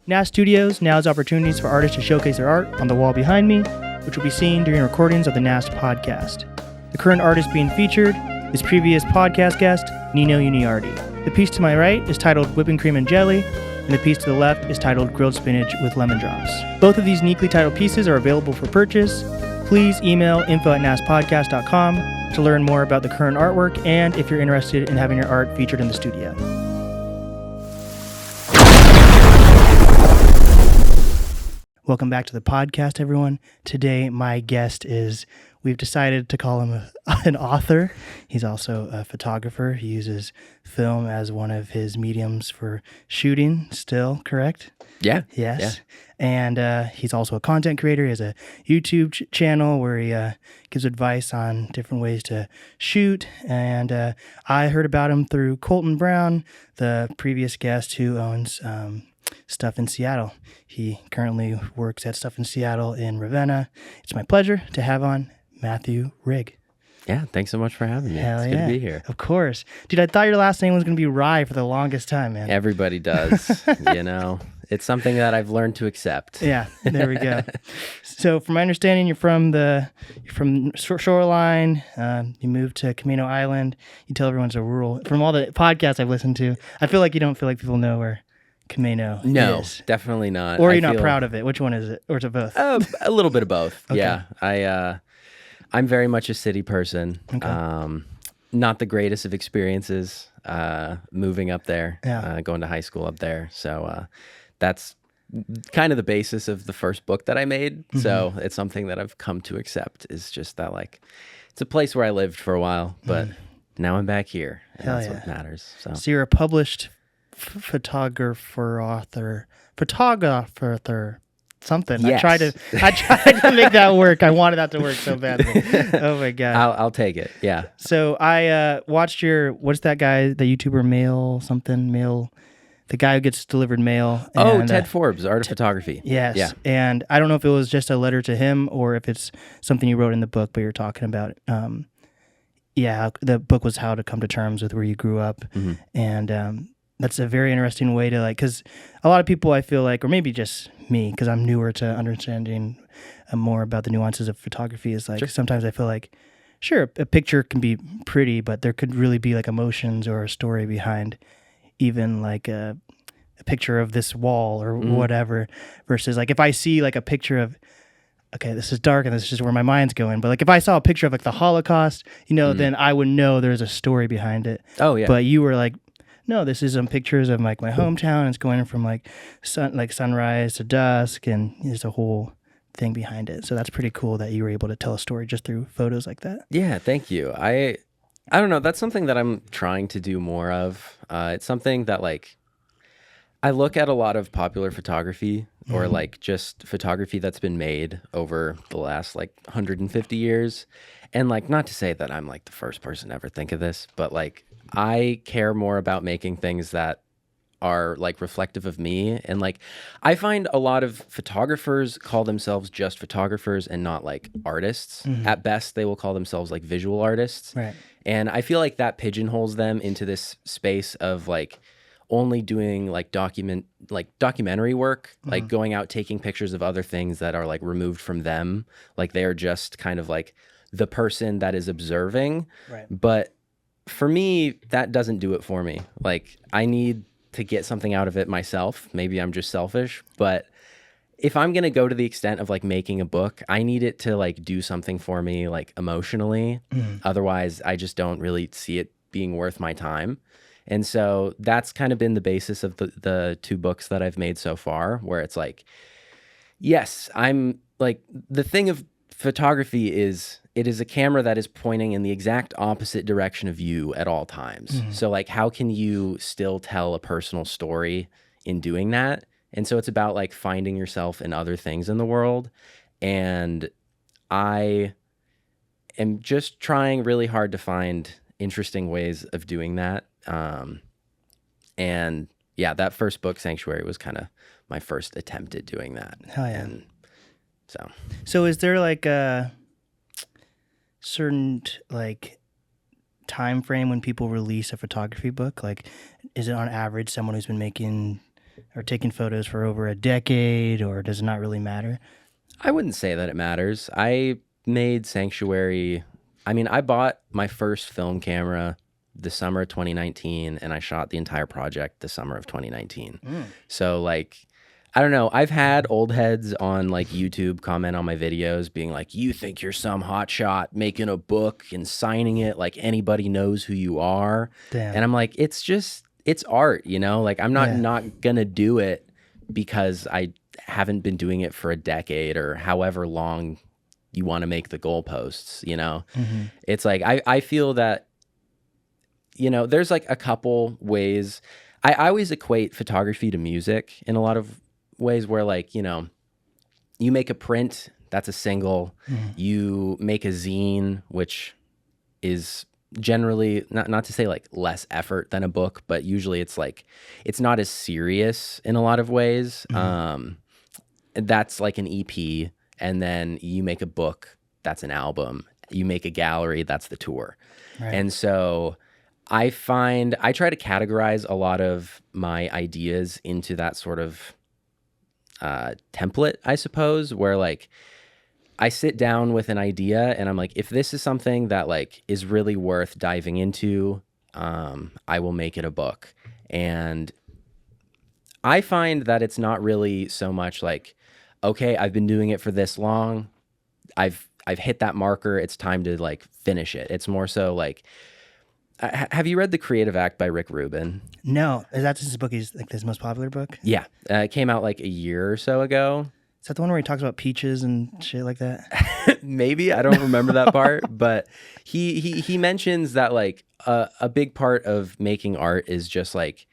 NAST Studios now has opportunities for artists to showcase their art on the wall behind me, which will be seen during recordings of the NAST podcast. The current artist being featured is previous podcast guest, Nino Uniardi. The piece to my right is titled Whipping Cream and Jelly, and the piece to the left is titled Grilled Spinach with Lemon Drops. Both of these uniquely titled pieces are available for purchase. Please email info@nastpodcast.com to learn more about the current artwork and if you're interested in having your art featured in the studio. Welcome back to the podcast, everyone. Today, my guest we've decided to call him an author. He's also a photographer. He uses film as one of his mediums for shooting still, correct? Yeah. Yes. Yeah. And he's also a content creator. He has a YouTube channel where he gives advice on different ways to shoot. And I heard about him through Colton Brown, the previous guest who owns Stuff in Seattle. He currently works at Stuff in Seattle in Ravenna. It's my pleasure to have on Matthew Rygh. Yeah, thanks so much for having me. Hell it's good to be here. Of course. Dude, I thought your last name was going to be Rygh for the longest time, man. Everybody does, It's something that I've learned to accept. Yeah, there we go. So from my understanding, you're from Shoreline. You moved to Camino Island. You tell everyone's a rural. From all the podcasts I've listened to, I feel like you don't feel like people know where Camino is. Definitely not. Or you're not proud of it. Which one is it? Or is it both? A little bit of both. Okay. Yeah. I'm very much a city person. Okay. Not the greatest of experiences moving up there, going to high school up there. So that's kind of the basis of the first book that I made. Mm-hmm. So it's something that I've come to accept, is just that, like, it's a place where I lived for a while, but now I'm back here, and that's what matters. So you're a published photographer, something. Yes. I tried to make that work. I wanted that to work so badly. Oh my god. I'll take it. Yeah. So I watched what's that guy, the YouTuber mail, the guy who gets delivered mail. And, Ted Forbes, Art of Photography. Yes. Yeah. And I don't know if it was just a letter to him or if it's something you wrote in the book, but you're talking about the book was how to come to terms with where you grew up. Mm-hmm. And that's a very interesting way to, like, because a lot of people, I feel like, or maybe just me, because I'm newer to understanding more about the nuances of photography, is like, sometimes I feel like, sure, a picture can be pretty, but there could really be like emotions or a story behind even like a picture of this wall or whatever, versus like if I see like a picture of, okay, this is dark and this is just where my mind's going, but like if I saw a picture of like the Holocaust, then I would know there's a story behind it. Oh yeah. But you were like, no, this is some pictures of like my hometown. It's going from like sunrise to dusk, and there's a whole thing behind it. So that's pretty cool that you were able to tell a story just through photos like that. Yeah, thank you. I don't know. That's something that I'm trying to do more of. It's something that, like, I look at a lot of popular photography or like just photography that's been made over the last like 150 years. And like, not to say that I'm like the first person to ever think of this, but like, I care more about making things that are like reflective of me. And like, I find a lot of photographers call themselves just photographers and not like artists. Mm-hmm. At best, they will call themselves like visual artists. Right. And I feel like that pigeonholes them into this space of like only doing like documentary work, like going out, taking pictures of other things that are like removed from them. Like they are just kind of like the person that is observing. Right. But for me, that doesn't do it for me. Like, I need to get something out of it myself. Maybe I'm just selfish, but if I'm going to go to the extent of like making a book, I need it to like do something for me, like emotionally. Otherwise, I just don't really see it being worth my time. And so that's kind of been the basis of the two books that I've made so far, where it's like, yes, I'm like, the thing of photography is, it is a camera that is pointing in the exact opposite direction of you at all times. So like, how can you still tell a personal story in doing that? And so it's about like finding yourself in other things in the world. And I am just trying really hard to find interesting ways of doing that. And yeah, that first book, Sanctuary, was kind of my first attempt at doing that. Hell yeah. And so is there like a certain like time frame when people release a photography book? Like, is it on average someone who's been making or taking photos for over a decade, or does it not really matter? I wouldn't say that it matters. I made Sanctuary. I mean, I bought my first film camera the summer of 2019, and I shot the entire project the summer of 2019. So like, I don't know. I've had old heads on like YouTube comment on my videos being like, you think you're some hotshot making a book and signing it like anybody knows who you are. Damn. And I'm like, it's art, you know? Like I'm not gonna do it because I haven't been doing it for a decade or however long you want to make the goalposts, you know? It's like, I feel that, you know, there's like a couple ways. I always equate photography to music in a lot of ways where like, you know, you make a print, that's a single. You make a zine, which is generally not to say like less effort than a book, but usually it's like, it's not as serious in a lot of ways. That's like an EP. And then you make a book, that's an album. You make a gallery, that's the tour. Right. And so I try to categorize a lot of my ideas into that sort of template, I suppose, where like I sit down with an idea and I'm like, if this is something that like is really worth diving into, I will make it a book. And I find that it's not really so much like, okay, I've been doing it for this long. I've hit that marker. It's time to like finish it. It's more so like, have you read The Creative Act by Rick Rubin? No. Is that his book? He's like his most popular book? Yeah. It came out like a year or so ago. Is that the one where he talks about peaches and shit like that? Maybe. I don't remember that part, but he mentions that like a big part of making art is just like,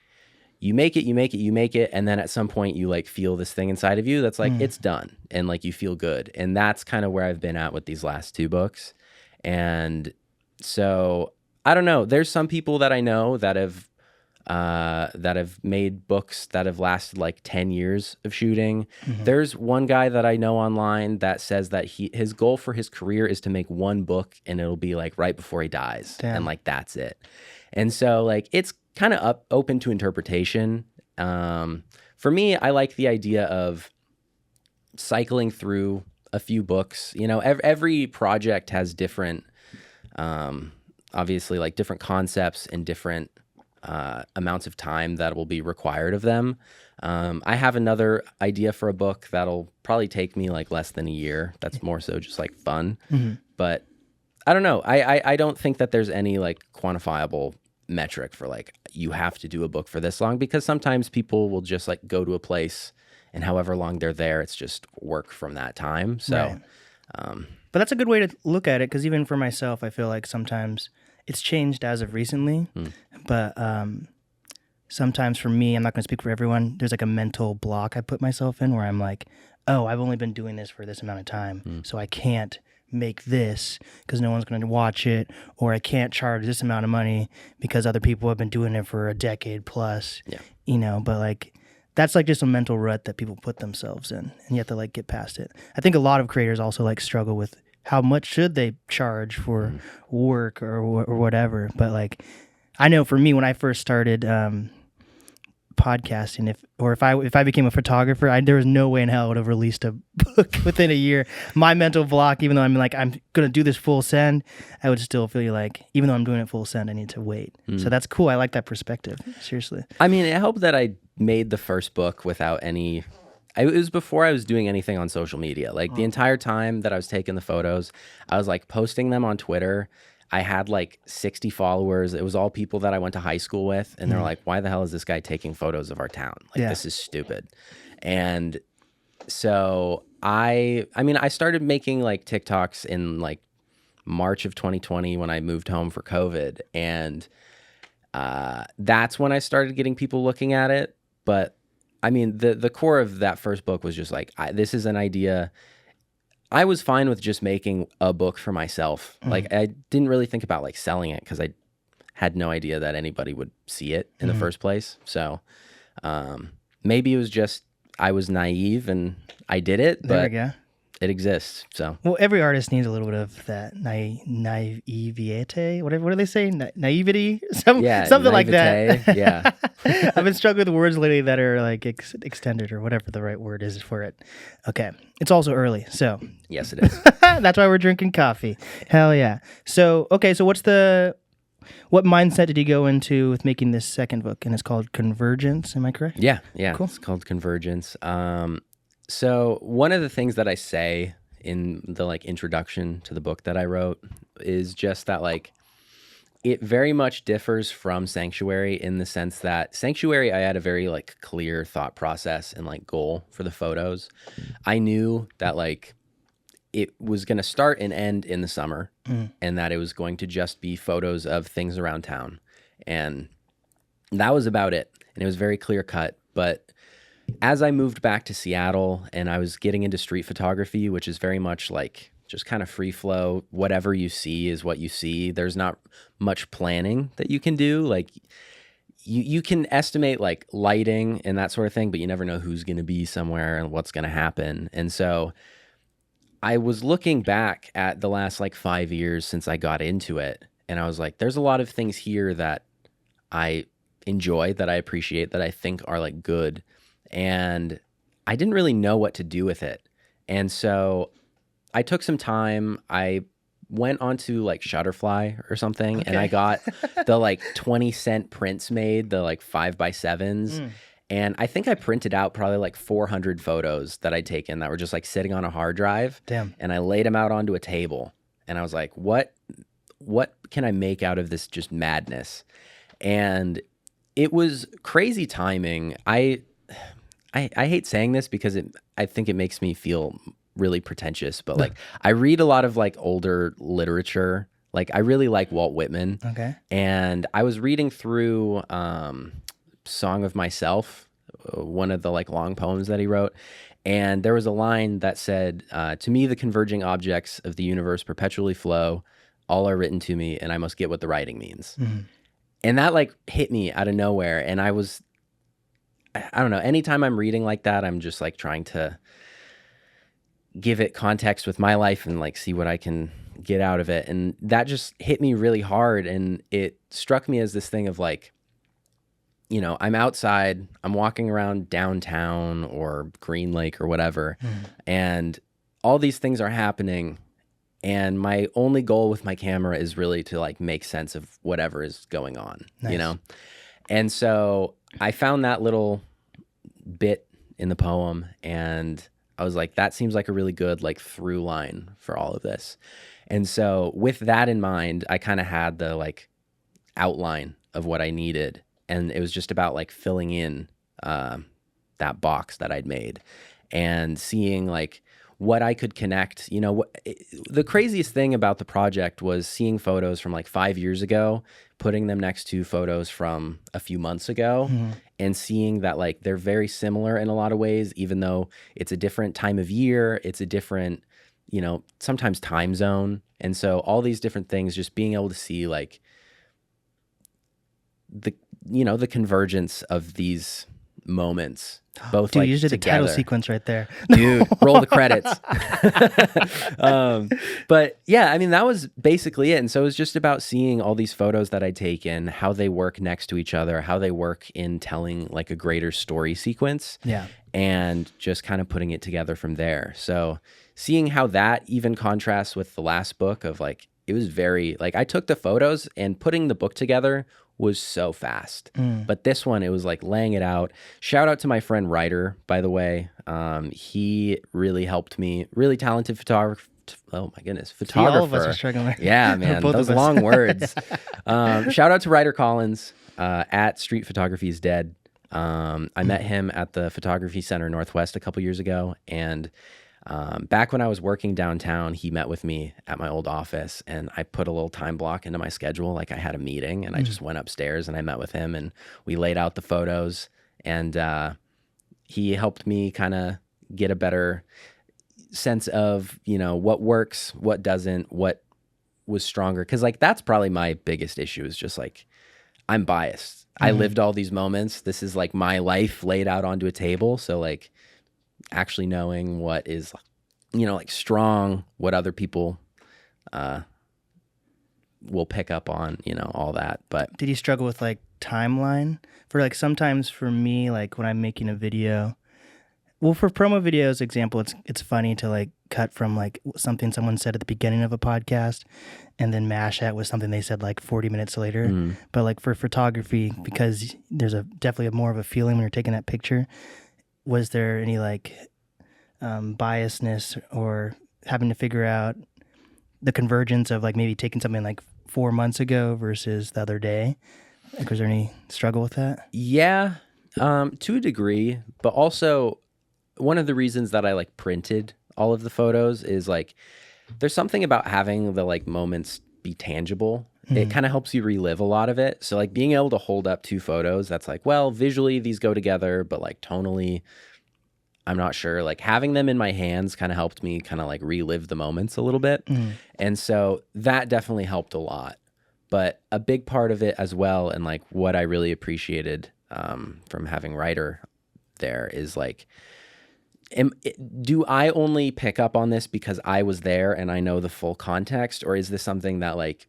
you make it, and then at some point you like feel this thing inside of you that's like, it's done, and like you feel good. And that's kind of where I've been at with these last two books. And so I don't know. There's some people that I know that have made books that have lasted like 10 years of shooting. There's one guy that I know online that says that his goal for his career is to make one book and it'll be like right before he dies. Damn. And like, that's it. And so like, it's kind of open to interpretation. For me, I like the idea of cycling through a few books. You know, every project has different, obviously like different concepts and different amounts of time that will be required of them. I have another idea for a book that'll probably take me like less than a year. That's more so just like fun. But I don't know. I don't think that there's any like quantifiable metric for like, you have to do a book for this long, because sometimes people will just like go to a place and however long they're there, it's just work from that time. So, right. But that's a good way to look at it. Cause even for myself, I feel like sometimes it's changed as of recently, but sometimes for me, I'm not going to speak for everyone, there's like a mental block I put myself in where I'm like, oh, I've only been doing this for this amount of time, so I can't make this because no one's going to watch it, or I can't charge this amount of money because other people have been doing it for a decade plus, you know, but like, that's like just a mental rut that people put themselves in, and you have to like get past it. I think a lot of creators also like struggle with how much should they charge for work or whatever. But like, I know for me, when I first started podcasting, if I became a photographer, there was no way in hell I would have released a book within a year. My mental block, even though I'm like, I'm going to do this full send, I would still feel like, even though I'm doing it full send, I need to wait. So that's cool. I like that perspective. Seriously. I mean, I hope that I made the first book without any... It was before I was doing anything on social media. Like the entire time that I was taking the photos, I was like posting them on Twitter. I had like 60 followers. It was all people that I went to high school with. And they're like, why the hell is this guy taking photos of our town? Like, this is stupid. And so I mean, I started making like TikToks in like March of 2020 when I moved home for COVID. And that's when I started getting people looking at it. But I mean, the core of that first book was just like, this is an idea. I was fine with just making a book for myself. Like, I didn't really think about like selling it because I had no idea that anybody would see it in the first place. So maybe it was just I was naive and I did it. There but we go. it exists. So Well, every artist needs a little bit of that naivete. What do they say? Naivety, something like naivete, that. yeah. I've been struggling with words lately that are like extended or whatever the right word is for it. Okay, it's also early, so Yes, it is. that's why we're drinking coffee. Hell yeah! So okay, so what mindset did you go into with making this second book? And it's called Convergence. Am I correct? Yeah. Cool. It's called Convergence. So one of the things that I say in the like introduction to the book that I wrote is just that like it very much differs from Sanctuary in the sense that Sanctuary, I had a very like clear thought process and like goal for the photos. I knew that like it was going to start and end in the summer and that it was going to just be photos of things around town. And that was about it. And it was very clear cut. But as I moved back to Seattle and I was getting into street photography, which is very much like just kind of free flow, whatever you see is what you see. There's not much planning that you can do. Like you can estimate like lighting and that sort of thing, but you never know who's going to be somewhere and what's going to happen. And so I was looking back at the last like 5 years since I got into it. And I was like, there's a lot of things here that I enjoy, that I appreciate, that I think are like good. And I didn't really know what to do with it. And so I took some time. I went onto like Shutterfly or something, and I got the like 20-cent prints made, the like 5x7s. And I think I printed out probably like 400 photos that I'd taken that were just like sitting on a hard drive. Damn. And I laid them out onto a table. And I was like, what can I make out of this just madness? And it was crazy timing. I hate saying this because I think it makes me feel really pretentious, but like I read a lot of like older literature. Like I really like Walt Whitman. Okay. And I was reading through Song of Myself, one of the like long poems that he wrote. And there was a line that said, to me, the converging objects of the universe perpetually flow. All are written to me, and I must get what the writing means. And that like hit me out of nowhere. And I don't know, anytime I'm reading like that, I'm just like trying to give it context with my life and like see what I can get out of it. And that just hit me really hard. And it struck me as this thing of like, you know, I'm outside, I'm walking around downtown or Green Lake or whatever, and all these things are happening. And my only goal with my camera is really to like make sense of whatever is going on, you know? And so I found that little bit in the poem and I was like, that seems like a really good like through line for all of this. And so with that in mind, I kind of had the like outline of what I needed. And it was just about like filling in that box that I'd made and seeing like what I could connect. You know, the craziest thing about the project was seeing photos from like 5 years ago, putting them next to photos from a few months ago and seeing that like they're very similar in a lot of ways, even though it's a different time of year, it's a different, you know, sometimes time zone. And so all these different things, just being able to see like the convergence of these moments, both Dude, like you did the title together. sequence right there. Dude, roll the credits. But yeah, I mean, that was basically it. And so it was just about seeing all these photos that I'd taken, how they work next to each other, how they work in telling like a greater story sequence. Yeah. And just kind of putting it together from there. So seeing how that even contrasts with the last book of like, it was very, like I took the photos and putting the book together was so fast. But this one, it was like laying it out. Shout out to my friend Rygh, by the way. He really helped me. Really talented photographer. Oh my goodness, photographer. All of us are struggling. Yeah, man, those long words. Shout out to Ryder Collins at Street Photography is Dead. I met him at the Photography Center Northwest a couple years ago, and back when I was working downtown, he met with me at my old office, and I put a little time block into my schedule. Like I had a meeting, and I just went upstairs and I met with him, and we laid out the photos, and he helped me kind of get a better sense of, you know, what works, what doesn't, what was stronger. Because like that's probably my biggest issue is just like I'm biased. I lived all these moments. This is like my life laid out onto a table. So like actually knowing what is like strong, what other people will pick up on, all that. But did you struggle with like timeline? For like sometimes for me, like when I'm making a video, well, for promo videos, example, it's funny to like cut from like something someone said at the beginning of a podcast and then mash that with something they said like 40 minutes later. But like for photography, because there's definitely more of a feeling when you're taking that picture, was there any like biasness or having to figure out the convergence of like maybe taking something like 4 months ago versus the other day? Like, was there any struggle with that? Yeah, to a degree, but also one of the reasons that I like printed all of the photos is like there's something about having the like moments be tangible. It kind of helps you relive a lot of it. So like being able to hold up 2 photos, that's like, well, visually these go together, but like tonally, I'm not sure. Like having them in my hands kind of helped me kind of like relive the moments a little bit. And so that definitely helped a lot. But a big part of it as well, and like what I really appreciated from having Rygh there is like, do I only pick up on this because I was there and I know the full context, or is this something that like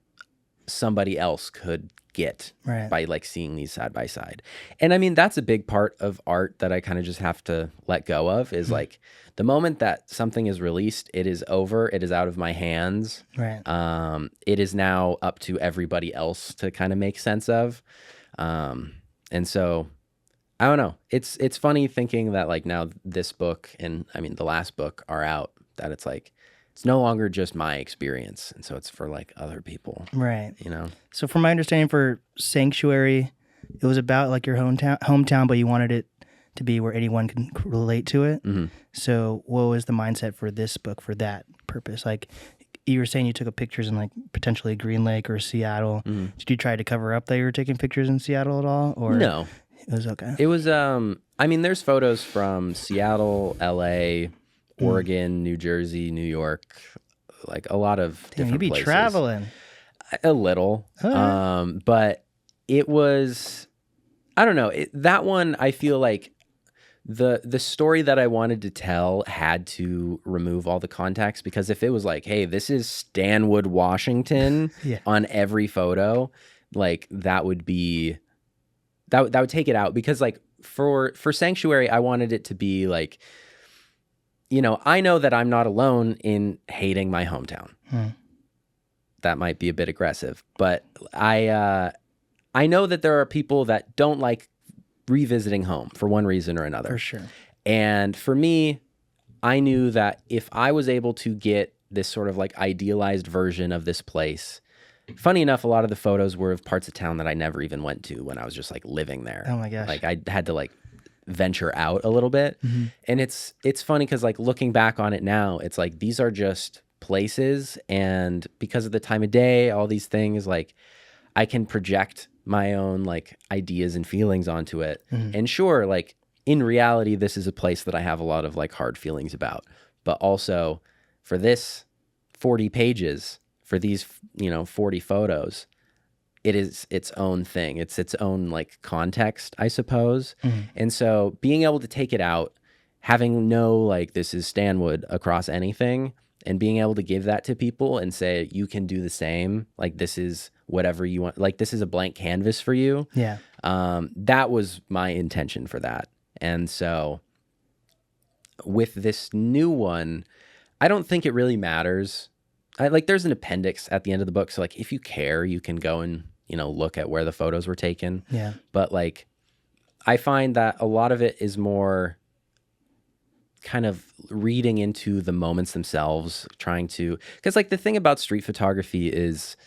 somebody else could get by like seeing these side by side? And I mean, that's a big part of art that I kind of just have to let go of is like the moment that something is released, it is over, it is out of my hands. It is now up to everybody else to kind of make sense of. And so I don't know. It's funny thinking that like now this book and I mean the last book are out, that it's like it's no longer just my experience, and so it's for like other people. Right. So from my understanding for Sanctuary, it was about like your hometown, but you wanted it to be where anyone can relate to it. So what was the mindset for this book for that purpose? Like you were saying you took pictures in like potentially Green Lake or Seattle. Did you try to cover up that you were taking pictures in Seattle at all? Or no. It was okay. It was I mean there's photos from Seattle, LA, Oregon, New Jersey, New York, like a lot of different places. You'd be traveling. A little. But it was, I don't know, that one I feel like the story that I wanted to tell had to remove all the context, because if it was like, hey, this is Stanwood, Washington on every photo, like that would be that would take it out, because like for Sanctuary, I wanted it to be like, I know that I'm not alone in hating my hometown. That might be a bit aggressive, but I know that there are people that don't like revisiting home for one reason or another. For sure. And for me, I knew that if I was able to get this sort of like idealized version of this place, funny enough, a lot of the photos were of parts of town that I never even went to when I was just like living there. Oh my gosh. Like I had to like venture out a little bit. And it's funny because like looking back on it now, it's like these are just places, and because of the time of day, all these things, like I can project my own like ideas and feelings onto it. And sure, like in reality, this is a place that I have a lot of like hard feelings about, but also for this 40 pages, for these 40 photos, it is its own thing. It's its own like context, I suppose. And so being able to take it out, having no like this is Stanwood across anything, and being able to give that to people and say you can do the same, like this is whatever you want, like this is a blank canvas for you. That was my intention for that. And so with this new one, I don't think it really matters. Like there's an appendix at the end of the book, so like if you care, you can go and look at where the photos were taken. But like I find that a lot of it is more kind of reading into the moments themselves, trying to, because like the thing about street photography is,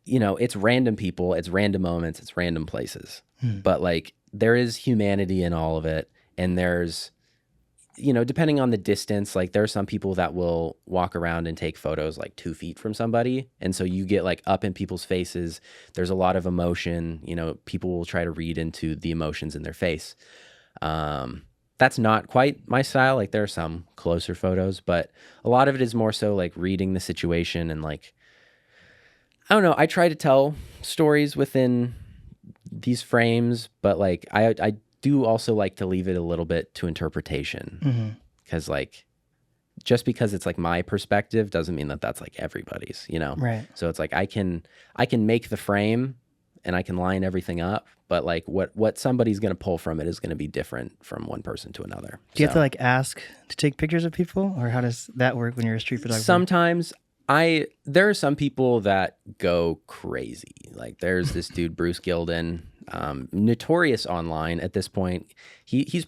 it's random people, it's random moments, it's random places, but like there is humanity in all of it. And there's, depending on the distance, like there are some people that will walk around and take photos like 2 feet from somebody. And so you get like up in people's faces. There's a lot of emotion, people will try to read into the emotions in their face. That's not quite my style. Like there are some closer photos, but a lot of it is more so like reading the situation and like, I don't know. I try to tell stories within these frames, but like I do also like to leave it a little bit to interpretation, because like just because it's like my perspective doesn't mean that that's like everybody's, Right. So it's like I can make the frame and I can line everything up, but like what somebody's going to pull from it is going to be different from one person to another. Do you have to like ask to take pictures of people, or how does that work when you're a street photographer? Sometimes there are some people that go crazy. Like there's this dude, Bruce Gilden, notorious online at this point. He's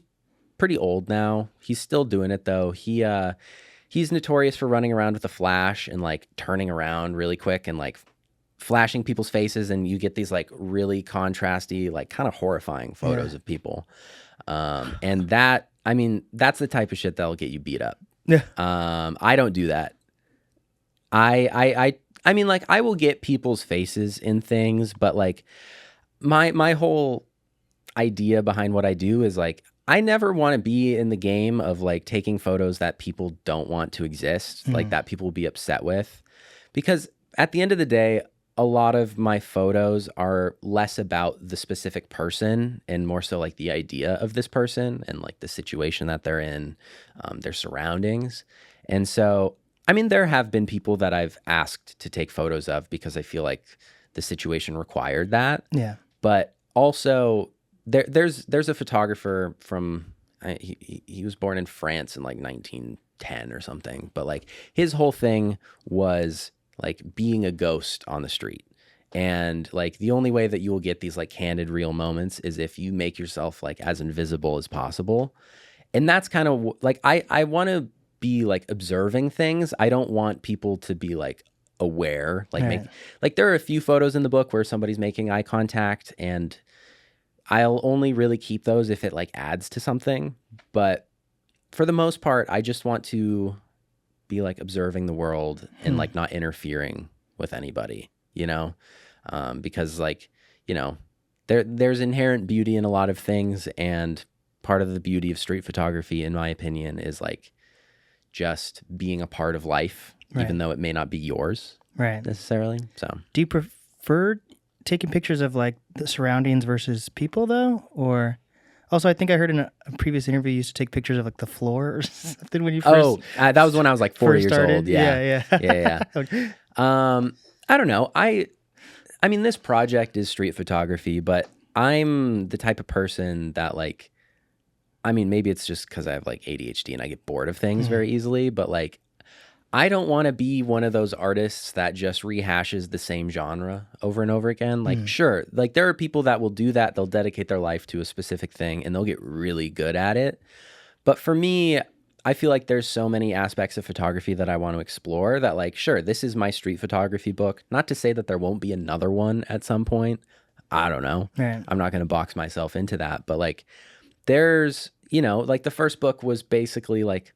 pretty old now. He's still doing it though. He's notorious for running around with a flash and like turning around really quick and like flashing people's faces, and you get these like really contrasty, like kind of horrifying photos of people. And that's the type of shit that'll get you beat up. Yeah. I don't do that. I mean, like I will get people's faces in things, but like my whole idea behind what I do is like, I never want to be in the game of like taking photos that people don't want to exist, like that people will be upset with, because at the end of the day, a lot of my photos are less about the specific person and more so like the idea of this person and like the situation that they're in, their surroundings. And so, I mean, there have been people that I've asked to take photos of because I feel like the situation required that. Yeah. But also there's a photographer from, he was born in France in like 1910 or something, but like his whole thing was like being a ghost on the street. And like the only way that you will get these like candid real moments is if you make yourself like as invisible as possible. And that's kind of like, I want to be like observing things. I don't want people to be like aware, like like there are a few photos in the book where somebody's making eye contact, and I'll only really keep those if it like adds to something. But for the most part, I just want to be like observing the world and like not interfering with anybody, because like, there's inherent beauty in a lot of things. And part of the beauty of street photography, in my opinion, is like just being a part of life, even though it may not be yours necessarily. So do you prefer taking pictures of like the surroundings versus people though? Or also, I think I heard in a previous interview you used to take pictures of like the floor or something when you first. That was when I was like 4 years old. Yeah. Okay. I don't know. I mean, this project is street photography, but I'm the type of person that like, I mean, maybe it's just because I have like ADHD and I get bored of things very easily, but like, I don't want to be one of those artists that just rehashes the same genre over and over again. Like, sure, like there are people that will do that. They'll dedicate their life to a specific thing and they'll get really good at it. But for me, I feel like there's so many aspects of photography that I want to explore that like, sure, this is my street photography book. Not to say that there won't be another one at some point. I don't know. Right. I'm not going to box myself into that. But like, there's, like the first book was basically like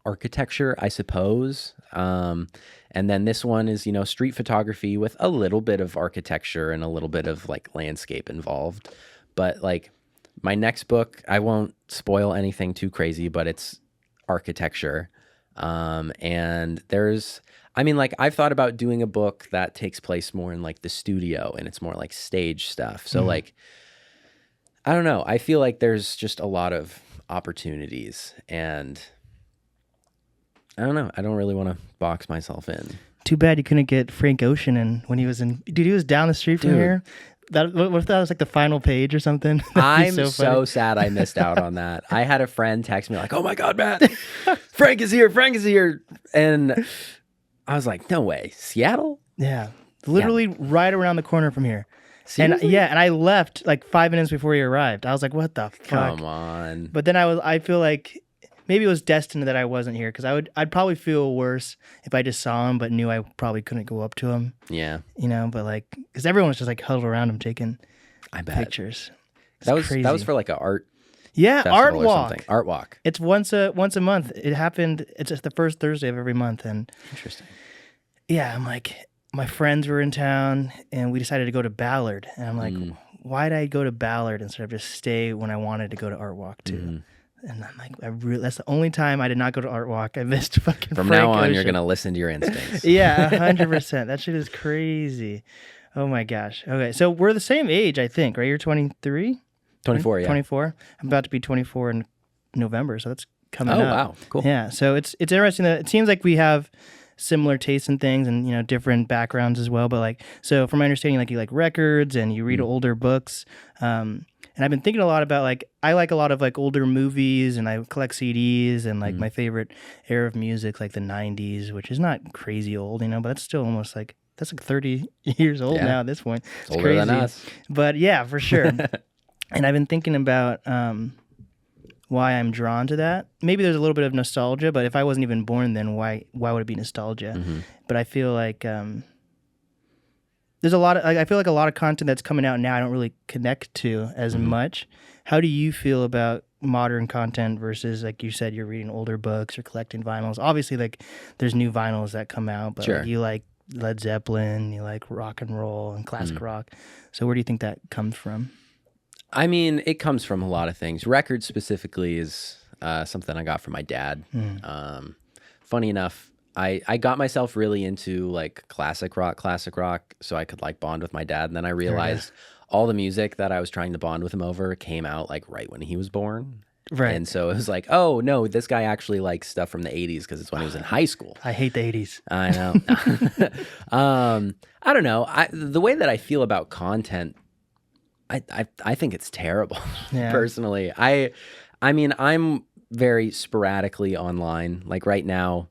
architecture, I suppose. And then this one is, street photography with a little bit of architecture and a little bit of like landscape involved. But like my next book, I won't spoil anything too crazy, but it's architecture. And like I've thought about doing a book that takes place more in like the studio and it's more like stage stuff. So like, I don't know. I feel like there's just a lot of opportunities, and I don't know. I don't really want to box myself in. Too bad you couldn't get Frank Ocean in when he was in. Dude, he was down the street from here. What if that was like the final page or something? I'm so sad I missed out on that. I had a friend text me like, "Oh my God, Matt, Frank is here. Frank is here," and I was like, "No way, Seattle." Yeah, literally right around the corner from here. Seriously? And I left like 5 minutes before he arrived. I was like, "What the fuck?" Come on. But then I feel like maybe it was destined that I wasn't here, because I'd probably feel worse if I just saw him but knew I probably couldn't go up to him. Yeah. But like, because everyone was just like huddled around him taking pictures. That was for like an art. Yeah, art walk. Something. Art walk. It's once a month. It happened. It's just the first Thursday of every month, and interesting. Yeah, I'm like, my friends were in town, and we decided to go to Ballard, and I'm like, why'd I go to Ballard instead of just stay when I wanted to go to Art Walk too? And I'm like, that's the only time I did not go to Art Walk. I missed fucking From Frank now on, Ocean. you're gonna listen to your instincts. Yeah, 100%. That shit is crazy. Oh my gosh. Okay, so we're the same age, I think, right? You're 23? 24, yeah. 24. I'm about to be 24 in November, so that's coming Oh, up. wow. Cool. Yeah, so it's interesting that it seems like we have similar tastes in things and, you know, different backgrounds as well. But like, so from my understanding, like you like records and you read older books. And I've been thinking a lot about like, I like a lot of like older movies and I collect CDs and like my favorite era of music, like the 90s, which is not crazy old, you know, but it's still almost like, that's like 30 years old now at this point. It's older crazy. than us. But yeah, for sure. And I've been thinking about why I'm drawn to that. Maybe there's a little bit of nostalgia, but if I wasn't even born then, why would it be nostalgia? But I feel like there's a lot of, I feel like a lot of content that's coming out now I don't really connect to as much. How do you feel about modern content versus, like you said, you're reading older books or collecting vinyls? Obviously, like there's new vinyls that come out, but like, you like Led Zeppelin, you like rock and roll and classic rock. So where do you think that comes from? I mean, it comes from a lot of things. Records specifically is something I got from my dad. Funny enough, I got myself really into like classic rock, so I could like bond with my dad. And then I realized all the music that I was trying to bond with him over came out like right when he was born. Right. And so it was like, oh no, this guy actually likes stuff from the 80s because it's when he was in high school. I hate the 80s. I know. I don't know. The way that I feel about content, I think it's terrible. Personally. I mean, I'm very sporadically online. Like right now,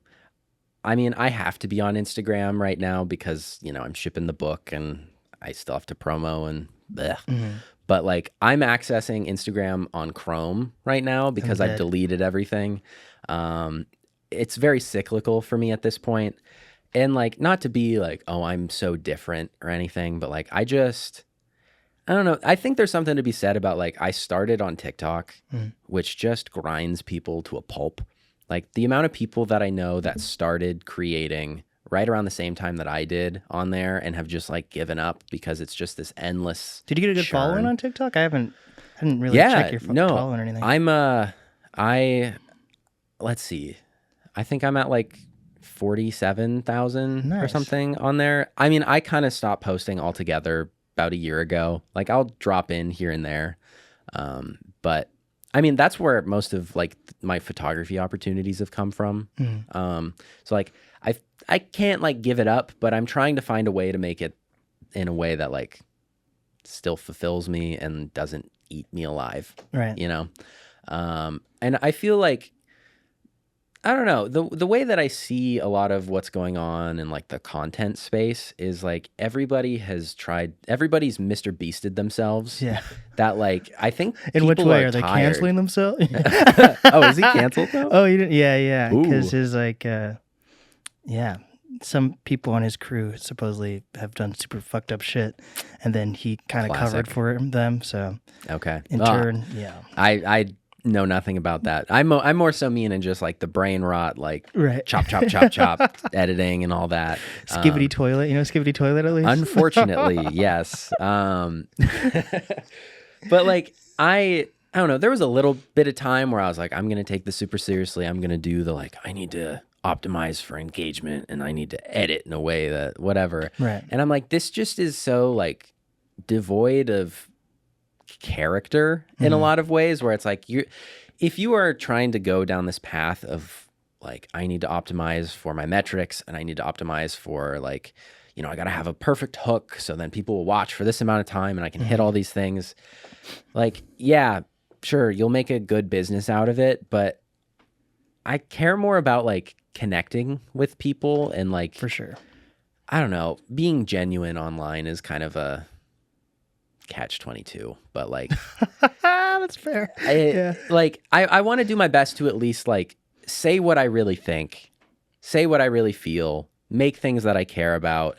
I mean, I have to be on Instagram right now because, you know, I'm shipping the book and I still have to promo and bleh. But like I'm accessing Instagram on Chrome right now because I've deleted everything. It's very cyclical for me at this point. And like, not to be like, oh, I'm so different or anything, but like, I don't know. I think there's something to be said about like, I started on TikTok, which just grinds people to a pulp. Like the amount of people that I know that started creating right around the same time that I did on there and have just like given up because it's just this endless. Did you get a good following on TikTok? I didn't really check your following or anything. Let's see. I think I'm at like 47,000 or something on there. I mean, I kind of stopped posting altogether about a year ago. Like I'll drop in here and there. But I mean, that's where most of like my photography opportunities have come from. So like I can't like give it up, but I'm trying to find a way to make it in a way that like still fulfills me and doesn't eat me alive. Right. You know? And I feel like, I don't know, the way that I see a lot of what's going on in like the content space is like everybody's Mr. Beasted themselves. Yeah. That like, I think in which way are they canceling themselves? Oh, is he canceled though? Oh, you didn't? Yeah. Because his like, some people on his crew supposedly have done super fucked up shit, and then he kind of covered for them. So in turn, I know nothing about that. I'm more so mean and just like the brain rot, like chop, editing and all that. Skivvy toilet, you know Skivvy toilet at least? Unfortunately, yes. But like, I don't know, there was a little bit of time where I was like, I'm going to take this super seriously. I'm going to do the like, I need to optimize for engagement and I need to edit in a way that whatever. Right. And I'm like, this just is so like devoid of character in a lot of ways where it's like if you are trying to go down this path of like, I need to optimize for my metrics and I need to optimize for like, you know, I got to have a perfect hook so then people will watch for this amount of time and I can hit all these things. Like, yeah, sure, you'll make a good business out of it, but I care more about like connecting with people and like, for sure, I don't know, being genuine online is kind of a catch-22, but like that's fair. Like I want to do my best to at least like say what I really think, say what I really feel, make things that I care about,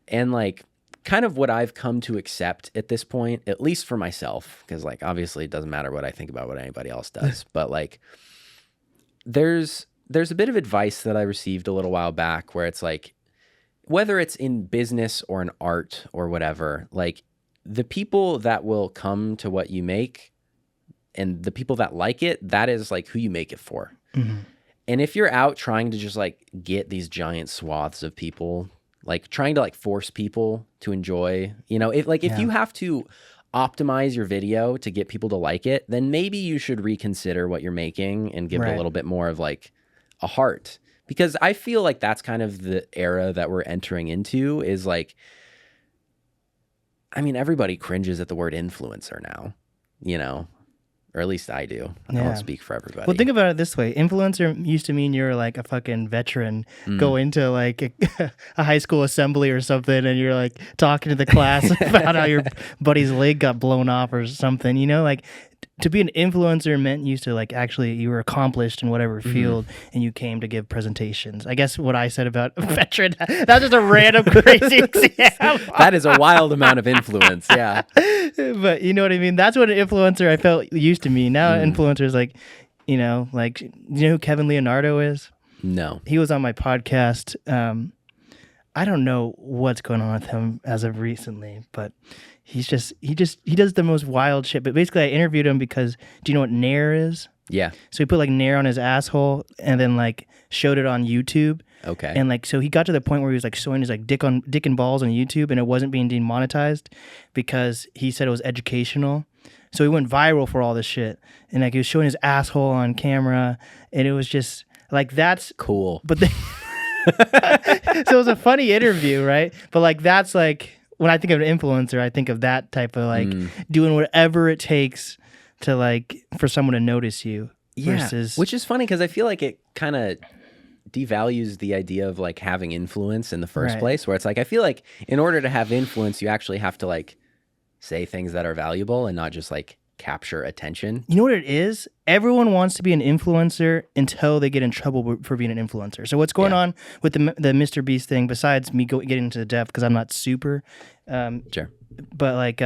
and like kind of what I've come to accept at this point, at least for myself, because like obviously it doesn't matter what I think about what anybody else does, but like there's a bit of advice that I received a little while back where it's like, whether it's in business or in art or whatever, like the people that will come to what you make and the people that like it, that is like who you make it for. And if you're out trying to just like get these giant swaths of people, like trying to like force people to enjoy, you know, if you have to optimize your video to get people to like it, then maybe you should reconsider what you're making and give it a little bit more of like a heart. Because I feel like that's kind of the era that we're entering into, is like, I mean, everybody cringes at the word influencer now, you know, or at least I do. I don't speak for everybody. Well, think about it this way. Influencer used to mean you're like a fucking veteran, go into like a high school assembly or something, and you're like talking to the class about how your buddy's leg got blown off or something, you know, like to be an influencer meant used to like actually you were accomplished in whatever field and you came to give presentations. I guess what I said about a veteran, that's just a random crazy example. That is a wild amount of influence. Yeah. But you know what I mean? That's what an influencer I felt used to mean. Now influencer is like, you know who Kevin Leonardo is? No. He was on my podcast. I don't know what's going on with him as of recently, but he does the most wild shit. But basically I interviewed him because, do you know what Nair is? Yeah. So he put like Nair on his asshole and then like showed it on YouTube. Okay. And like, so he got to the point where he was like showing his like dick and balls on YouTube, and it wasn't being demonetized because he said it was educational. So he went viral for all this shit. And like he was showing his asshole on camera, and it was just like, that's cool. But so it was a funny interview, right? But like, that's like, when I think of an influencer, I think of that type of like doing whatever it takes to like for someone to notice you. Yeah, versus... which is funny because I feel like it kind of devalues the idea of like having influence in the first place, where it's like, I feel like in order to have influence, you actually have to like say things that are valuable and not just like capture attention. You know what it is? Everyone wants to be an influencer until they get in trouble for being an influencer. So what's going on with the Mr. Beast thing, besides me getting into the depth because I'm not super, sure, but like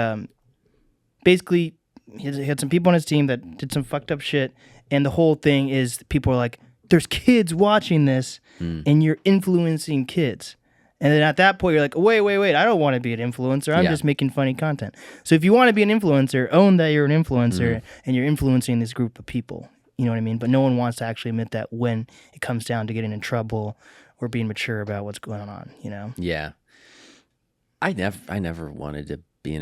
basically he had some people on his team that did some fucked up shit, and the whole thing is people are like, there's kids watching this and you're influencing kids. And then at that point, you're like, wait, I don't want to be an influencer. I'm just making funny content. So if you want to be an influencer, own that you're an influencer and you're influencing this group of people. You know what I mean? But no one wants to actually admit that when it comes down to getting in trouble or being mature about what's going on, you know? Yeah. I never wanted to be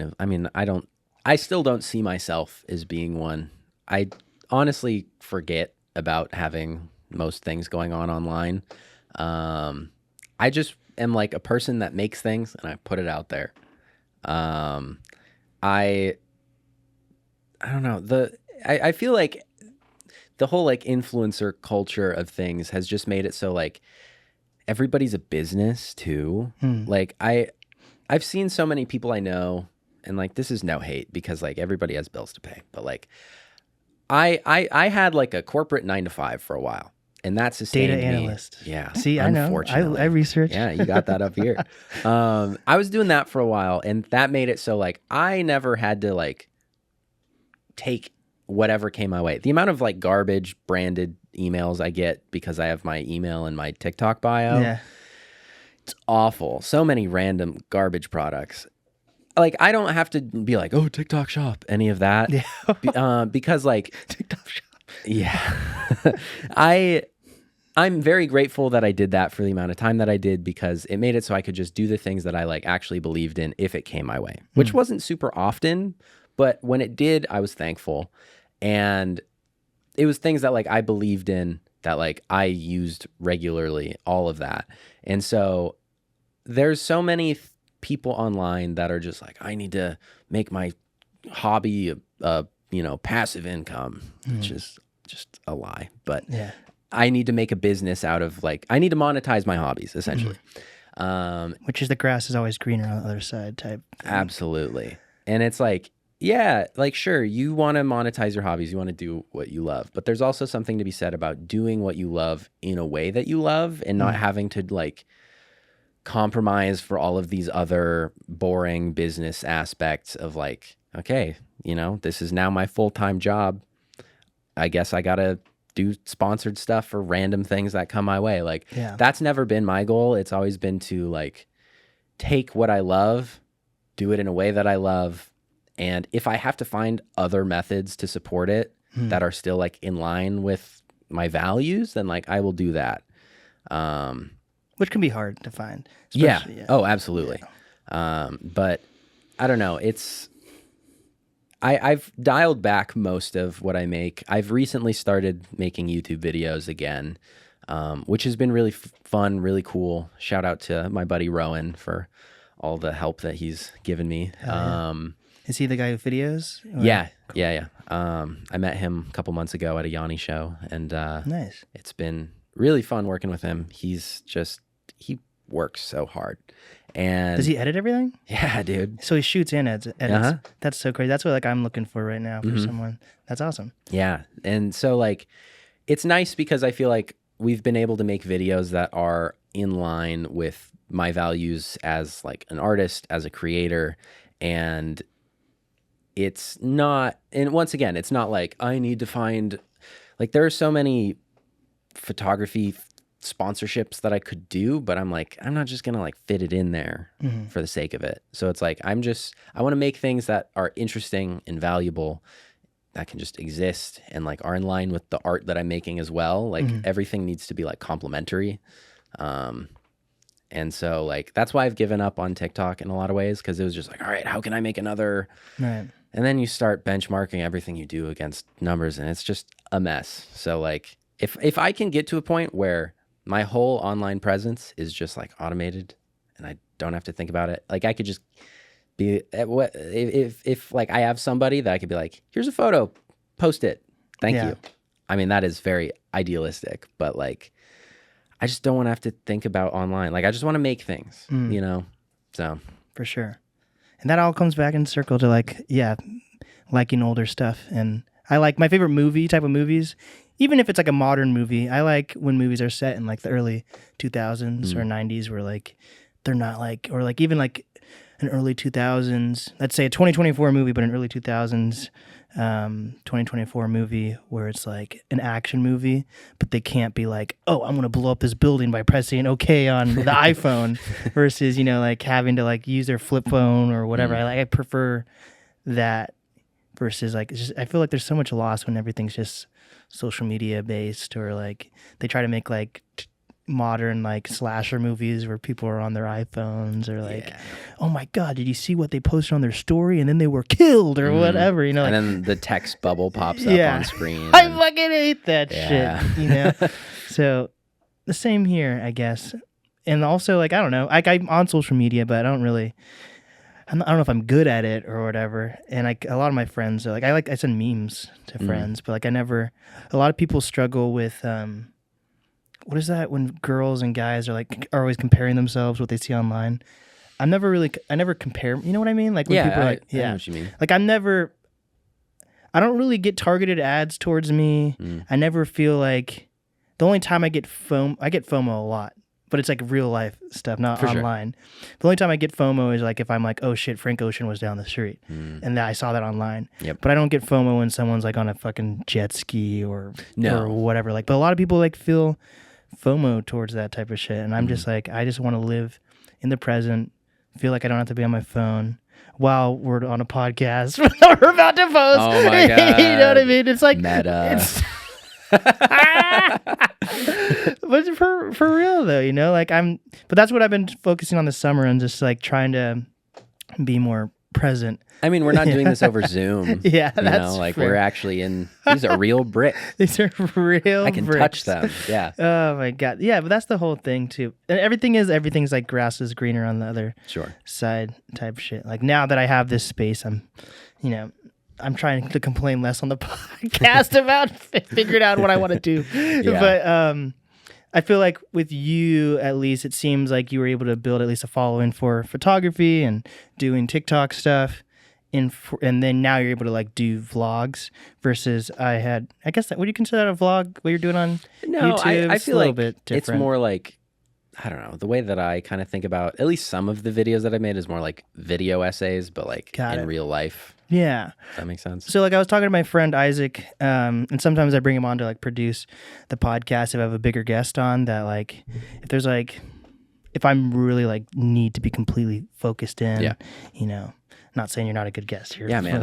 I still don't see myself as being one. I honestly forget about having most things going on online. I just am like a person that makes things and I put it out there. I don't know. I feel like the whole like influencer culture of things has just made it so like everybody's a business too. Like I've seen so many people I know, and like this is no hate because like everybody has bills to pay, but like I had like a corporate 9-to-5 for a while. And that sustained data me. analyst. Yeah. See, I know. I researched. Yeah, you got that up here. I was doing that for a while, and that made it so like I never had to like take whatever came my way. The amount of like garbage branded emails I get because I have my email in my TikTok bio. It's awful. So many random garbage products. Like I don't have to be like, oh, TikTok shop, any of that. Because like TikTok shop. Yeah. I'm very grateful that I did that for the amount of time that I did, because it made it so I could just do the things that I like actually believed in if it came my way, which wasn't super often, but when it did, I was thankful. And it was things that like I believed in, that like I used regularly, all of that. And so there's so many people online that are just like, I need to make my hobby passive income, which is just a lie. But I need to make a business out of like, I need to monetize my hobbies essentially. Which is the grass is always greener on the other side type thing. Absolutely. And it's like, yeah, like sure, you want to monetize your hobbies, you want to do what you love, but there's also something to be said about doing what you love in a way that you love and not having to like compromise for all of these other boring business aspects of like, okay, this is now my full-time job. I guess I got to do sponsored stuff for random things that come my way. Like that's never been my goal. It's always been to like take what I love, do it in a way that I love. And if I have to find other methods to support it that are still like in line with my values, then like I will do that. Which can be hard to find. Yeah. Oh, absolutely. But I don't know. I've dialed back most of what I make. I've recently started making YouTube videos again, which has been really fun, really cool. Shout out to my buddy Rowan for all the help that he's given me. Is he the guy with videos? Or? Yeah. I met him a couple months ago at a Yanni show, and nice. It's been really fun working with him. He works so hard. And does he edit everything? Yeah, dude. So he shoots and edits. That's so crazy. That's what like I'm looking for right now for someone. That's awesome. Yeah. And so like it's nice because I feel like we've been able to make videos that are in line with my values as like an artist, as a creator, and it's not, and once again, it's not like I need to find, like there are so many photography sponsorships that I could do, but I'm like, I'm not just gonna like fit it in there for the sake of it. So it's like, I want to make things that are interesting and valuable, that can just exist and like are in line with the art that I'm making as well. Like everything needs to be like complementary. And so like, that's why I've given up on TikTok in a lot of ways. Cause it was just like, all right, how can I make another? Right. And then you start benchmarking everything you do against numbers and it's just a mess. So like, if I can get to a point where my whole online presence is just like automated and I don't have to think about it. Like I could just be, if like I have somebody that I could be like, here's a photo, post it. Thank you. I mean, that is very idealistic, but like, I just don't want to have to think about online. Like I just want to make things, you know? So. For sure. And that all comes back in circle to like, liking older stuff. And I like my favorite type of movies, even if it's like a modern movie, I like when movies are set in like the early 2000s or 90s where like they're not like, or like even like an early 2000s, let's say a 2024 movie, but an early 2000s 2024 movie where it's like an action movie, but they can't be like, oh, I'm going to blow up this building by pressing OK on the iPhone versus, you know, like having to like use their flip phone or whatever. I prefer that versus like, I feel like there's so much loss when everything's just social media based, or like they try to make like modern like slasher movies where people are on their iPhones, or like, oh my God, did you see what they posted on their story and then they were killed or whatever, you know? And like, then the text bubble pops up on screen. I fucking hate that shit, you know? So the same here, I guess. And also like, I don't know, like I'm on social media, but I don't know if I'm good at it or whatever. And like a lot of my friends are like, I send memes to friends, but like a lot of people struggle with, what is that when girls and guys are always comparing themselves, what they see online. I never compare, you know what I mean? Like when people are like, I know what you mean. Like I don't really get targeted ads towards me. I never feel like, the only time I get FOMO a lot, but it's like real life stuff, not online. Sure. The only time I get FOMO is like if I'm like, oh shit, Frank Ocean was down the street, and I saw that online. Yep. But I don't get FOMO when someone's like on a fucking jet ski or whatever. Like, but a lot of people like feel FOMO towards that type of shit, and I'm just like, I just want to live in the present, feel like I don't have to be on my phone while we're on a podcast we're about to post. Oh my God. You know what I mean? It's like meta. But for real though, you know, like but that's what I've been focusing on this summer, and just like trying to be more present. I mean, we're not doing this over Zoom. Yeah, that's like fair. we're actually these are real bricks. These are real I can bricks. touch them. Yeah. Oh my God. Yeah, but that's the whole thing too. And everything's like grass is greener on the other side type shit. Like now that I have this space, I'm trying to complain less on the podcast about figuring out what I want to do. Yeah. But I feel like with you, at least, it seems like you were able to build at least a following for photography and doing TikTok stuff. And then now you're able to like do vlogs versus I guess would you consider that a vlog, what you're doing on YouTube? I feel like bit different. It's more like, I don't know, the way that I kind of think about at least some of the videos that I made is more like video essays, but like in real life. Yeah. Does that make sense? So like I was talking to my friend Isaac, and sometimes I bring him on to like produce the podcast if I have a bigger guest on, that like if I'm really like need to be completely focused in, you know. Not saying you're not a good guest here. Yeah, man.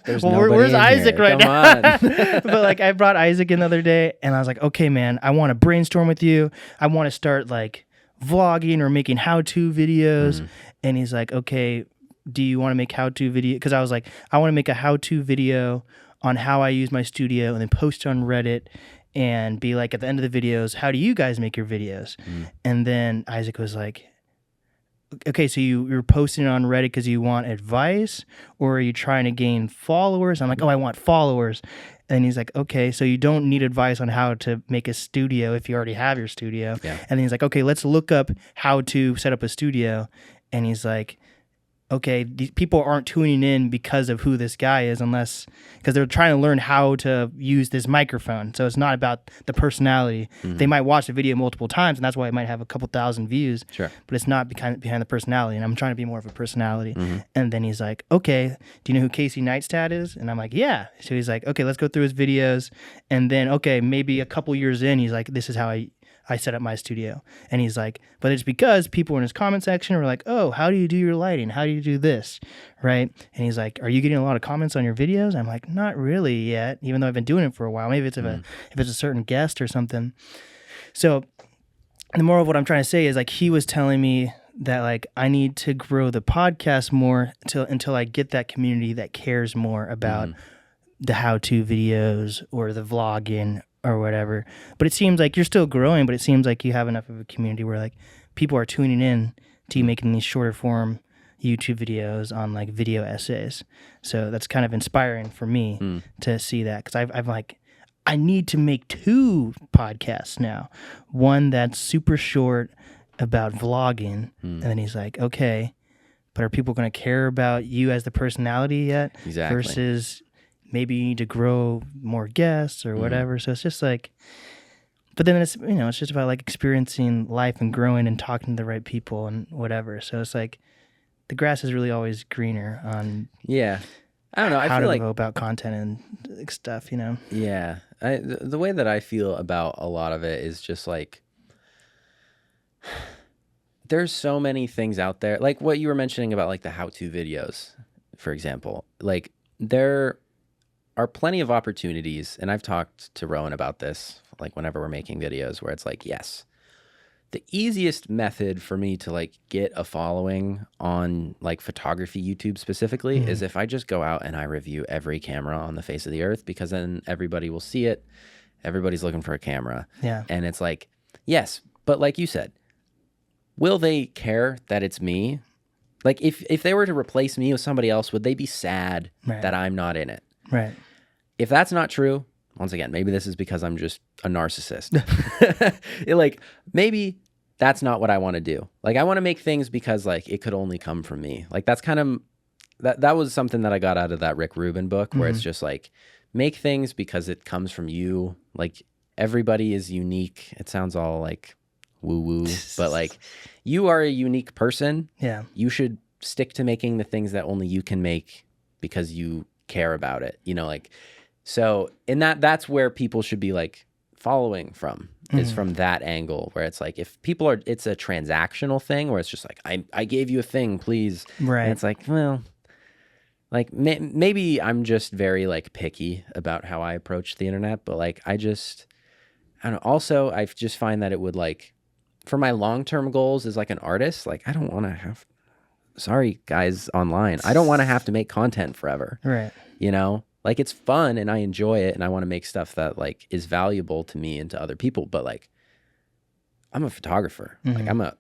There's where's Isaac here. right now? But like I brought Isaac in the other day, and I was like, okay, man, I want to brainstorm with you. I want to start like vlogging or making how-to videos. And he's like, okay, do you want to make how-to video? Because I was like, I want to make a how-to video on how I use my studio and then post it on Reddit and be like, at the end of the videos, how do you guys make your videos? And then Isaac was like, okay, so you're posting it on Reddit because you want advice, or are you trying to gain followers? I'm like, oh, I want followers. And he's like, okay, so you don't need advice on how to make a studio if you already have your studio. Yeah. And then he's like, okay, let's look up how to set up a studio. And he's like, okay, these people aren't tuning in because of who this guy is, because they're trying to learn how to use this microphone. So it's not about the personality. They might watch the video multiple times, and that's why it might have a couple thousand views. Sure. But it's not behind the personality, and I'm trying to be more of a personality. And then he's like, okay, do you know who Casey Neistat is? And I'm like, yeah. So he's like, okay, let's go through his videos. And then, okay, maybe a couple years in, he's like, this is how I set up my studio. And he's like, but it's because people in his comment section were like, oh, how do you do your lighting? How do you do this? Right? And he's like, are you getting a lot of comments on your videos? I'm like, not really yet, even though I've been doing it for a while. Maybe it's if it's a certain guest or something. So the moral of what I'm trying to say is, like, he was telling me that, like, I need to grow the podcast more until I get that community that cares more about the how-to videos or the vlogging or whatever. But it seems like you're still growing, but it seems like you have enough of a community where, like, people are tuning in to you making these shorter form YouTube videos on, like, video essays. So that's kind of inspiring for me to see that, because I'm like, I need to make 2 podcasts now. One that's super short about vlogging, and then he's like, okay, but are people going to care about you as the personality yet? Exactly. Versus maybe you need to grow more guests or whatever. So it's just like, but then it's, it's just about, like, experiencing life and growing and talking to the right people and whatever. So it's like the grass is really always greener on I don't know. I how feel to like go about content and stuff, Yeah. The way that I feel about a lot of it is just like, there's so many things out there. Like what you were mentioning about, like, the how-to videos, for example. Like, there are plenty of opportunities, and I've talked to Rowan about this, like, whenever we're making videos, where it's like, yes, the easiest method for me to, like, get a following on, like, photography YouTube specifically is if I just go out and I review every camera on the face of the earth, because then everybody will see it. Everybody's looking for a camera. Yeah. And it's like, yes, but like you said, will they care that it's me? Like, if they were to replace me with somebody else, would they be sad that I'm not in it? Right. If that's not true, once again, maybe this is because I'm just a narcissist. Like, maybe that's not what I want to do. Like, I want to make things because, like, it could only come from me. Like, that's kind of, that was something that I got out of that Rick Rubin book, where it's just like, make things because it comes from you. Like, everybody is unique. It sounds all like woo-woo, but, like, you are a unique person. Yeah. You should stick to making the things that only you can make because you care about it, like. So in that's where people should be, like, following from, is from that angle, where it's like, if people are, it's a transactional thing where it's just like, I gave you a thing, please. Right. And it's like, well, like, maybe I'm just very, like, picky about how I approach the internet, but, like, I don't know. Also, I just find that it would, like, for my long-term goals as, like, an artist, like, I don't want to have, sorry guys online, I don't want to have to make content forever. Right. Like, it's fun and I enjoy it and I want to make stuff that, like, is valuable to me and to other people, but, like, I'm a photographer. Like, I'm an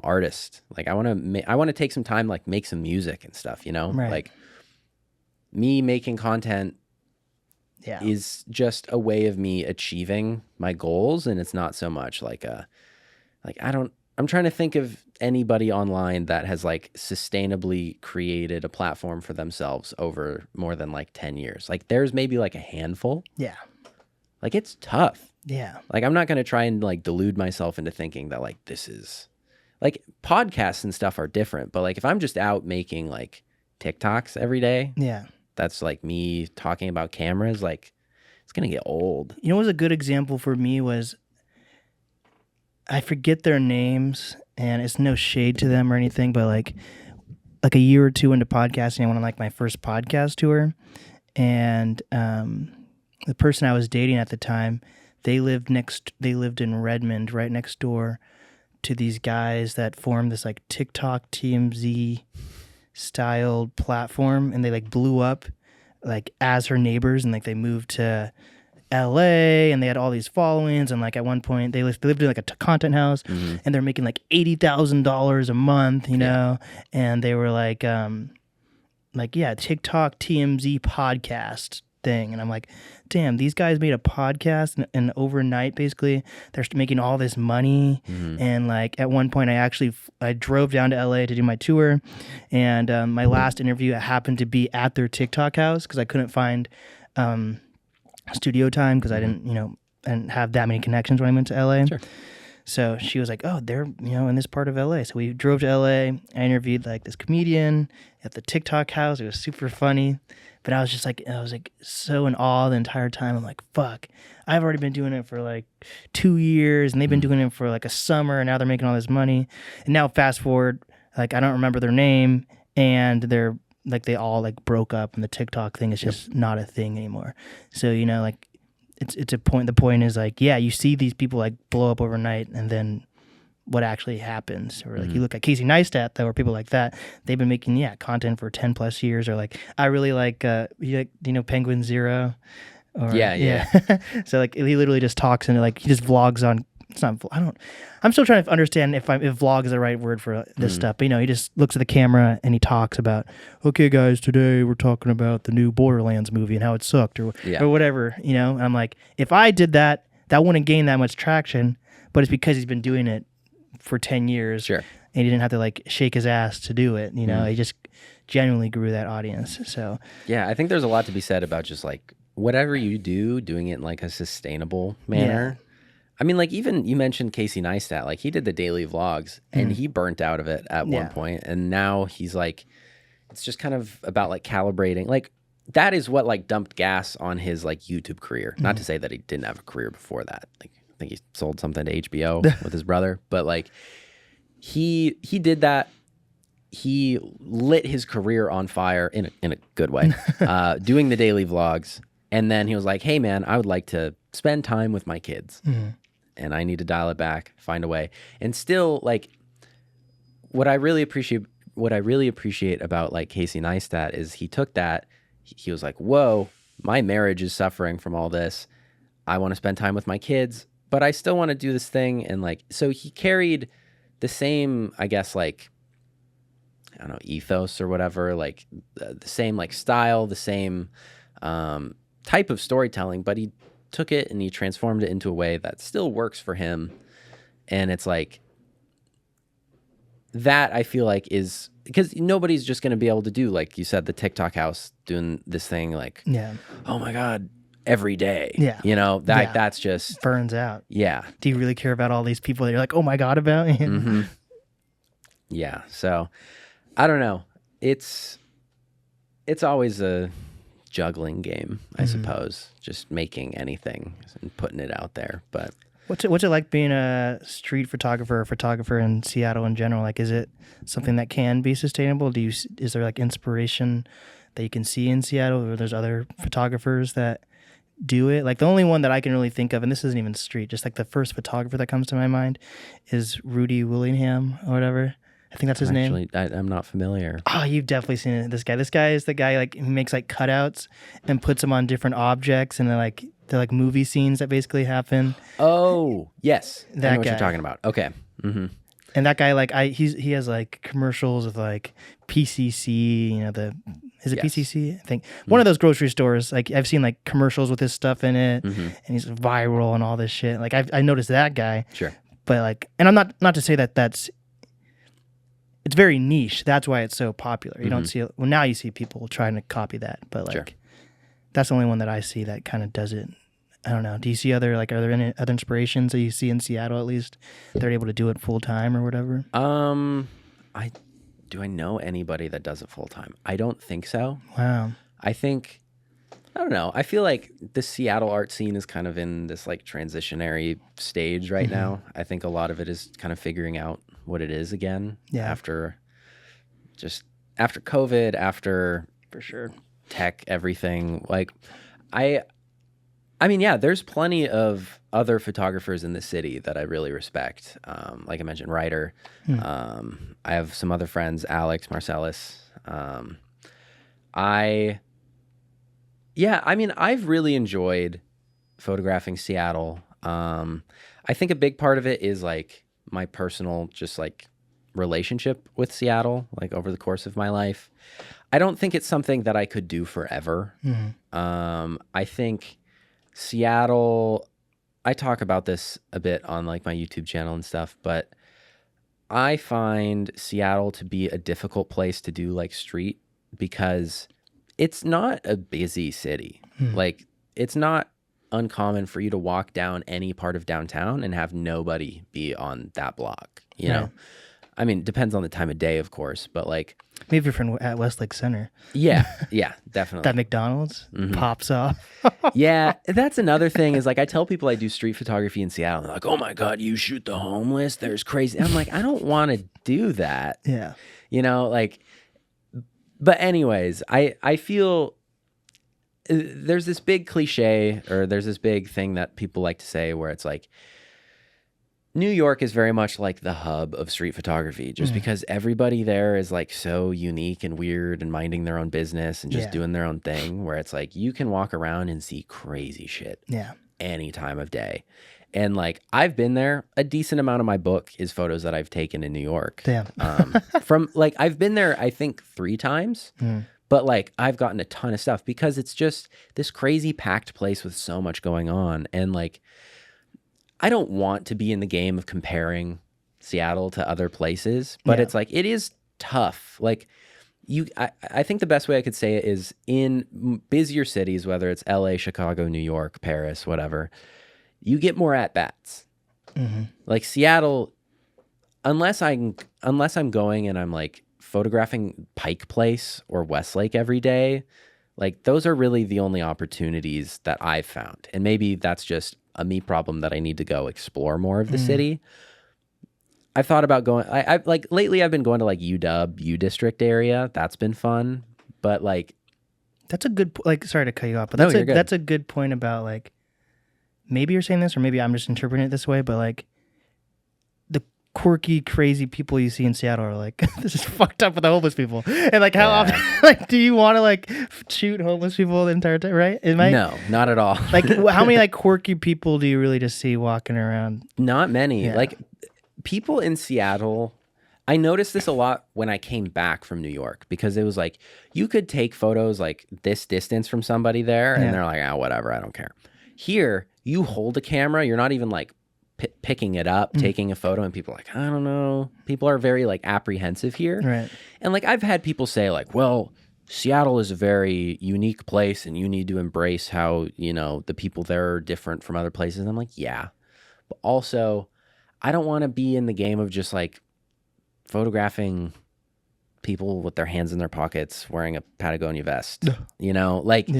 artist. Like, I want to take some time, like, make some music and stuff, Right. Like, me making content is just a way of me achieving my goals, and it's not so much like I'm trying to think of anybody online that has, like, sustainably created a platform for themselves over more than, like, 10 years. Like, there's maybe, like, a handful. Yeah. Like, it's tough. Yeah. Like, I'm not going to try and, like, delude myself into thinking that, like, this is, like, podcasts and stuff are different, but, like, if I'm just out making, like, TikToks every day, that's, like, me talking about cameras, like, it's going to get old. You know what was a good example for me was, I forget their names, and it's no shade to them or anything, but, like a year or two into podcasting, I went on, like, my first podcast tour, and the person I was dating at the time, they lived in Redmond, right next door to these guys that formed this, like, TikTok TMZ styled platform, and they like blew up like as her neighbors, and like they moved to LA, and they had all these followings, and like at one point they lived in like a content house, and they're making like $80,000 a month, you know, and they were like TikTok TMZ podcast thing, and I'm like, damn, these guys made a podcast and overnight basically they're making all this money. And like at one point I drove down to LA to do my tour, and my last interview happened to be at their TikTok house because I couldn't find studio time because I didn't have that many connections when I went to LA. Sure. So she was like, oh, they're, in this part of LA. So we drove to LA. I interviewed like this comedian at the TikTok house. It was super funny. But I was so in awe the entire time. I'm like, fuck, I've already been doing it for like 2 years, and they've been doing it for like a summer, and now they're making all this money. And now fast forward, like I don't remember their name, and they're like, they all like broke up, and the TikTok thing is just not a thing anymore. So, like it's a point. The point is like, yeah, you see these people like blow up overnight, and then what actually happens? Or like you look at Casey Neistat, though, or people like that, they've been making content for 10 plus years. Or like I really like Penguin Zero. Or, So like he literally just talks and like he just vlogs on. It's not. I'm still trying to understand if vlog is the right word for this stuff. But he just looks at the camera and he talks about, okay, guys, today we're talking about the new Borderlands movie and how it sucked or whatever. And I'm like, if I did that, that wouldn't gain that much traction. But it's because he's been doing it for 10 years. Sure. And he didn't have to like shake his ass to do it. He just genuinely grew that audience. So yeah, I think there's a lot to be said about just like whatever you do, doing it in like a sustainable manner. I mean, like even you mentioned Casey Neistat, like he did the daily vlogs and he burnt out of it at one point, and now he's like, it's just kind of about like calibrating. Like that is what like dumped gas on his like YouTube career. Not to say that he didn't have a career before that. Like I think he sold something to HBO with his brother, but like he did that. He lit his career on fire in a good way, doing the daily vlogs, and then he was like, "Hey man, I would like to spend time with my kids." And I need to dial it back, find a way. And still, like, what I really appreciate about like Casey Neistat is he took that, he was like, whoa, my marriage is suffering from all this. I want to spend time with my kids, but I still want to do this thing. And like, so he carried the same, I guess, like, I don't know, ethos or whatever, like the same like style, the same type of storytelling, but he took it and he transformed it into a way that still works for him. And it's like that, I feel like, is because nobody's just going to be able to do, like you said, the TikTok house doing this thing like, oh my God, every day. That's just burns out. Yeah. Do you really care about all these people that you're like, oh my God, about? Yeah. So I don't know. It's always a juggling game, I suppose, just making anything and putting it out there. But what's it like being a street photographer or photographer in Seattle in general? Like, is it something that can be sustainable? Is there like inspiration that you can see in Seattle, or there's other photographers that do it? Like the only one that I can really think of, and this isn't even street, just like the first photographer that comes to my mind is Rudy Willingham or whatever. I think that's his name. I'm not familiar. Oh, you've definitely seen it. This guy is the guy like who makes like cutouts and puts them on different objects, and they're like movie scenes that basically happen. Oh, yes. That I know what guy. you're talking about. Okay. Mm-hmm. And that guy, like he has like commercials with like PCC, is it PCC? I think one of those grocery stores. Like I've seen like commercials with his stuff in it, and he's viral and all this shit. Like I noticed that guy. Sure. But like, and I'm not to say that that's. It's very niche. That's why it's so popular. You don't see it. Well, now you see people trying to copy that, but like, that's the only one that I see that kind of does it. I don't know. Do you see are there any other inspirations that you see in Seattle at least? They're able to do it full time or whatever? Do I know anybody that does it full time? I don't think so. Wow. I don't know. I feel like the Seattle art scene is kind of in this like transitionary stage right now. I think a lot of it is kind of figuring out what it is again after COVID, after for sure tech, everything. Like I mean, yeah, there's plenty of other photographers in the city that I really respect. Like I mentioned, Rygh. I have some other friends, Alex, Marcellus, I mean, I've really enjoyed photographing Seattle. I think a big part of it is like my personal just like relationship with Seattle, like over the course of my life. I don't think it's something that I could do forever. I think Seattle, I talk about this a bit on like my YouTube channel and stuff, but I find Seattle to be a difficult place to do like street because it's not a busy city. Like it's not uncommon for you to walk down any part of downtown and have nobody be on that block, you know? I mean, depends on the time of day, of course, but like Maybe if you're from at Westlake Center. Yeah, definitely. That McDonald's pops off. Yeah, that's another thing is like I tell people I do street photography in Seattle. And they're like, oh my God, you shoot the homeless? There's crazy. I'm like, I don't want to do that. Yeah. You know, like, but anyways, I feel there's this big cliche or there's this big thing that people like to say where it's like, New York is very much like the hub of street photography just because everybody there is like so unique and weird and minding their own business and just doing their own thing where it's like you can walk around and see crazy shit any time of day. And like I've been there, a decent amount of my book is photos that I've taken in New York. Damn. From like I've been there I think 3 times. But like I've gotten a ton of stuff because it's just this crazy packed place with so much going on. And like I don't want to be in the game of comparing Seattle to other places, but it's like, it is tough. Like I think the best way I could say it is in busier cities, whether it's LA, Chicago, New York, Paris, whatever, you get more at-bats. Like Seattle, unless I'm going and I'm like photographing Pike Place or Westlake every day, like those are really the only opportunities that I've found. And maybe that's just a me problem that I need to go explore more of the city. I've thought about going, I like lately I've been going to like UW, U District area. That's been fun. But like, that's a good, like, sorry to cut you off, but that's a good point about like, maybe you're saying this or maybe I'm just interpreting it this way, but like the quirky, crazy people you see in Seattle are like, this is fucked up with the homeless people. And like, how often, like, do you want to like shoot homeless people the entire time, right? No, not at all. Like, how many like quirky people do you really just see walking around? Not many. Like, people in Seattle, I noticed this a lot when I came back from New York because it was like, you could take photos like this distance from somebody there and they're like, oh, whatever, I don't care. Here, you hold a camera, you're not even like picking it up, taking a photo, and people are like, I don't know. People are very like apprehensive here. Right. And like I've had people say like, well, Seattle is a very unique place and you need to embrace how, you know, the people there are different from other places. And I'm like, yeah. But also, I don't want to be in the game of just like photographing people with their hands in their pockets wearing a Patagonia vest. You know, like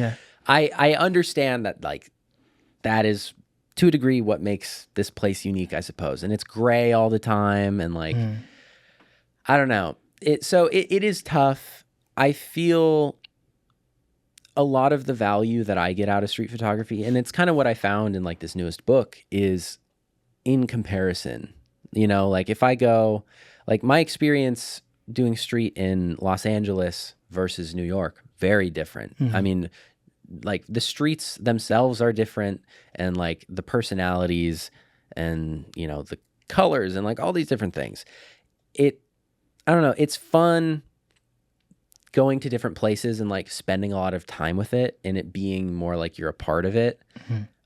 I understand that like that is to a degree what makes this place unique, I suppose. And it's gray all the time. And like, I don't know. It is tough. I feel a lot of the value that I get out of street photography, and it's kind of what I found in like this newest book, is in comparison. You know, like if I go, like my experience doing street in Los Angeles versus New York, very different. I mean, like the streets themselves are different, and like the personalities and, you know, the colors and like all these different things. I don't know, it's fun going to different places and like spending a lot of time with it and it being more like you're a part of it.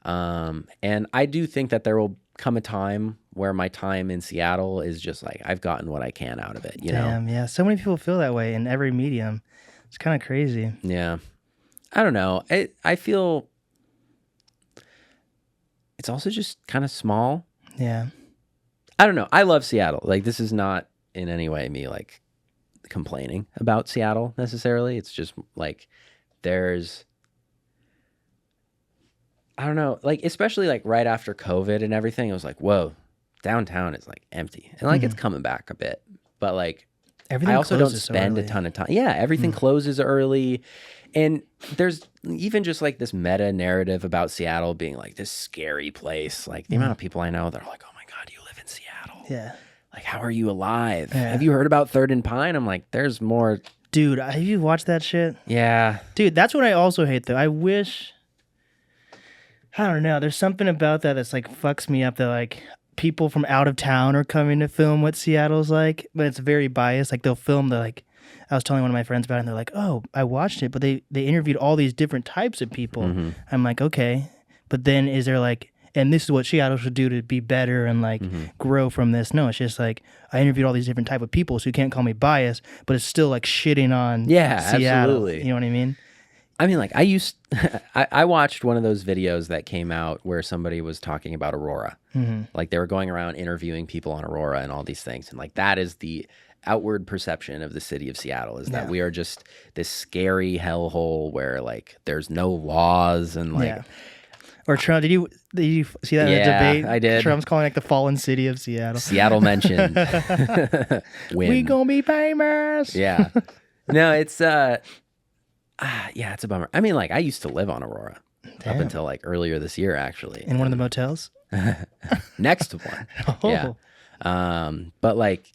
And I do think that there will come a time where my time in Seattle is just like, I've gotten what I can out of it, you know? Yeah. So many people feel that way in every medium. It's kind of crazy. Yeah. I don't know. I feel it's also just kind of small. Yeah. I don't know. I love Seattle. Like, this is not in any way me like complaining about Seattle necessarily. It's just like there's, I don't know, like especially like right after COVID and everything, it was like, whoa, downtown is like empty. And like it's coming back a bit. But like everything I also don't closes so spend a early. ton of time. Yeah, everything closes early. And there's even just like this meta narrative about Seattle being like this scary place. Like the amount of people I know that are like, oh my God, you live in Seattle. Yeah. Like, how are you alive? Yeah. Have you heard about Third and Pine? I'm like, there's more Dude, have you watched that shit? Yeah. Dude, that's what I also hate, though. I wish... I don't know. There's something about that that's like fucks me up that like people from out of town are coming to film what Seattle's like, but it's very biased. Like they'll film the like I was telling one of my friends about it and they're like, "Oh, I watched it, but they interviewed all these different types of people." Mm-hmm. I'm like, "Okay." But then is there like and this is what Seattle should do to be better and like grow from this? No, it's just like I interviewed all these different type of people, so you can't call me biased, but it's still like shitting on Seattle. Absolutely. You know what I mean? I mean, like I watched one of those videos that came out where somebody was talking about Aurora. Like they were going around interviewing people on Aurora and all these things. And like that is the outward perception of the city of Seattle is that we are just this scary hellhole where like there's no laws and like... Or Trump, did you see that in the debate? I did. Trump's calling like the fallen city of Seattle. Seattle mentioned. We gonna be famous. Yeah. No, it's it's a bummer. I mean, like I used to live on Aurora up until like earlier this year, actually. In one of the motels? Next to one. Oh. Yeah. But like,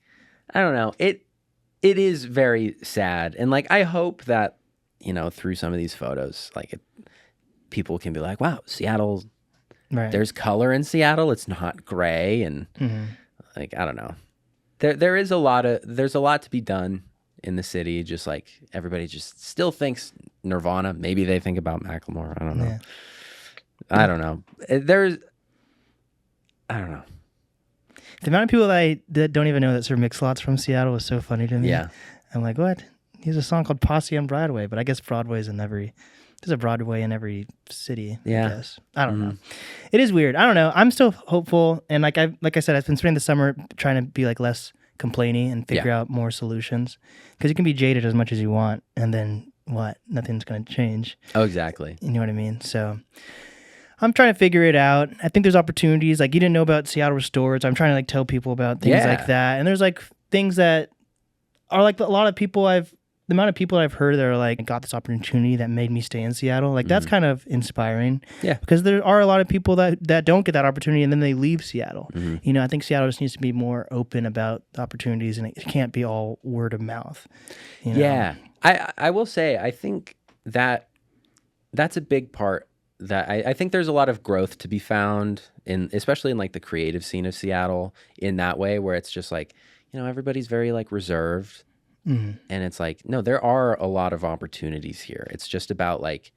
I don't know. It is very sad. And like, I hope that, you know, through some of these photos, like people can be like, wow, Seattle, there's color in Seattle. It's not gray. And like, I don't know. There's a lot to be done in the city. Just like everybody just still thinks Nirvana. Maybe they think about Macklemore. I don't know. I don't know. I don't know. The amount of people that don't even know that Sir Mix-a-Lot's from Seattle is so funny to me. Yeah. I'm like, what? He has a song called Posse on Broadway, but I guess Broadway's there's a Broadway in every city. Yeah. I guess. I don't know. It is weird. I don't know. I'm still hopeful. And like I said, I've been spending the summer trying to be like less complaining and figure out more solutions. Because you can be jaded as much as you want. And then what? Nothing's going to change. Oh, exactly. You know what I mean? So I'm trying to figure it out. I think there's opportunities. Like you didn't know about Seattle Restored. So I'm trying to like tell people about things like that. And there's like things that are like a lot of people the amount of people I've heard that are like, got this opportunity that made me stay in Seattle, like that's kind of inspiring. Yeah. Because there are a lot of people that don't get that opportunity and then they leave Seattle. You know, I think Seattle just needs to be more open about the opportunities and it can't be all word of mouth. You know? Yeah. I will say, I think that's a big part that I think there's a lot of growth to be found especially in like the creative scene of Seattle in that way, where it's just like, you know, everybody's very like reserved. And it's like, no, there are a lot of opportunities here. It's just about like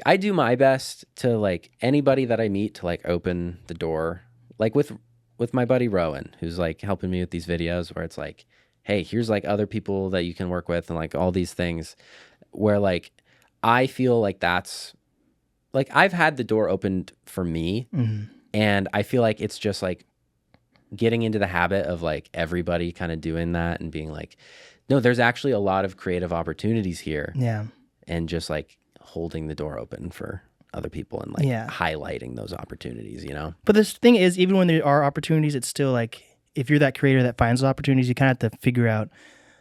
I do my best to like anybody that I meet to like open the door, like with my buddy Rowan, who's like helping me with these videos where it's like, hey, here's like other people that you can work with and like all these things where like I feel like that's like I've had the door opened for me and I feel like it's just like getting into the habit of like everybody kind of doing that and being like, no, there's actually a lot of creative opportunities here. Yeah. And just like holding the door open for other people and like highlighting those opportunities, you know? But this thing is, even when there are opportunities, it's still like, if you're that creator that finds those opportunities, you kind of have to figure out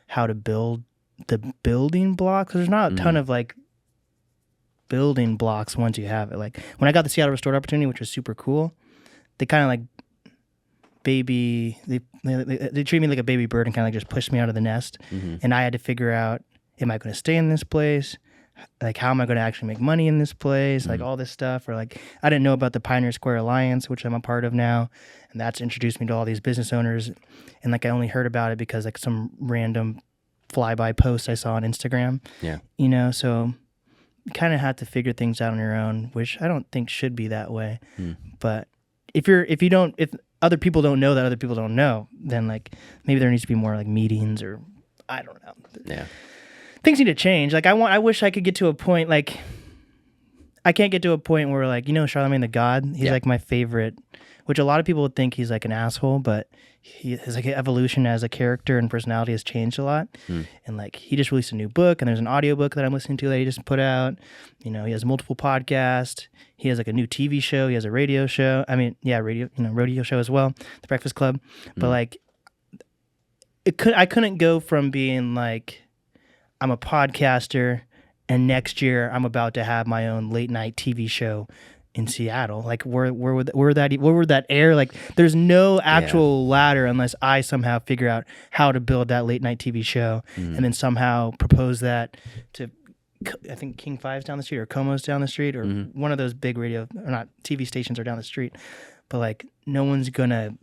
how to build the building blocks. There's not a ton of like building blocks once you have it. Like when I got the Seattle Restored opportunity, which was super cool, they kind of like they treat me like a baby bird and kind of like just pushed me out of the nest. And I had to figure out, am I going to stay in this place? Like, how am I going to actually make money in this place? Like all this stuff. Or like, I didn't know about the Pioneer Square Alliance, which I'm a part of now. And that's introduced me to all these business owners. And like, I only heard about it because like some random flyby post I saw on Instagram. Yeah. You know, so you kind of have to figure things out on your own, which I don't think should be that way. But if other people don't know that other people don't know, then like maybe there needs to be more like meetings or I don't know. Yeah. Things need to change. Like I wish I could get to a point, like I can't get to a point where like, you know, Charlemagne the God, he's like my favorite, which a lot of people would think he's like an asshole, but his like evolution as a character and personality has changed a lot. And like he just released a new book and there's an audiobook that I'm listening to that he just put out. You know, he has multiple podcasts. He has like a new TV show. He has a radio show. I mean, radio show as well, The Breakfast Club. But like I couldn't go from being like, I'm a podcaster and next year I'm about to have my own late night TV show in Seattle? Like where would that air? Like there's no actual ladder unless I somehow figure out how to build that late night TV show and then somehow propose that to, I think King 5's down the street or Como's down the street or one of those big radio or not TV stations are down the street. But like no one's gonna,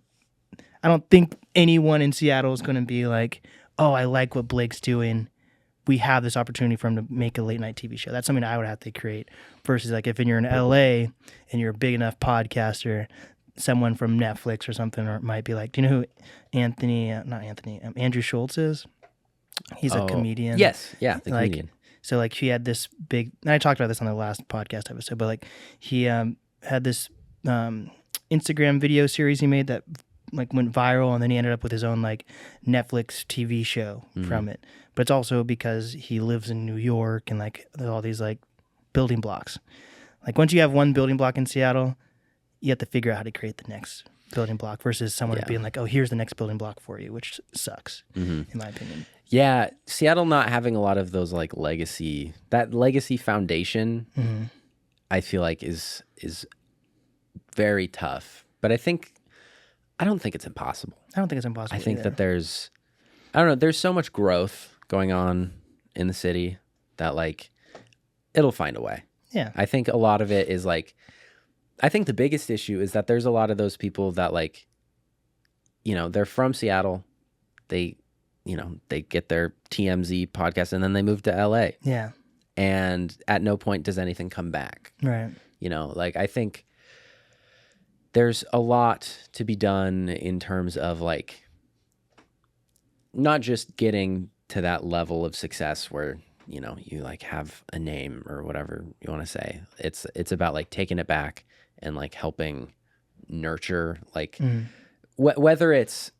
I don't think anyone in Seattle is gonna be like, oh, I like what Blake's doing. We have this opportunity for him to make a late night TV show. That's something I would have to create. Versus like if you're in LA and you're a big enough podcaster, someone from Netflix or something, or might be like, do you know who Andrew Schultz is? He's a comedian. Yes, yeah, the like, comedian. So like he had this big, and I talked about this on the last podcast episode, but like he had this Instagram video series he made that like went viral, and then he ended up with his own like Netflix TV show from it. But it's also because he lives in New York and like there's all these like building blocks. Like once you have one building block in Seattle, you have to figure out how to create the next building block versus someone being like, oh, here's the next building block for you, which sucks in my opinion. Yeah, Seattle not having a lot of those like legacy foundation, I feel like is very tough. But I don't think it's impossible. I don't think it's impossible. I think that there's so much growth going on in the city that like it'll find a way. Yeah. I think a lot of it is like, I think the biggest issue is that there's a lot of those people that like, you know, they're from Seattle. They get their TMZ podcast and then they move to LA. Yeah. And at no point does anything come back. Right. You know, like I think there's a lot to be done in terms of like not just getting to that level of success where, you know, you like have a name or whatever you want to say. It's about like taking it back and like helping nurture like whether it's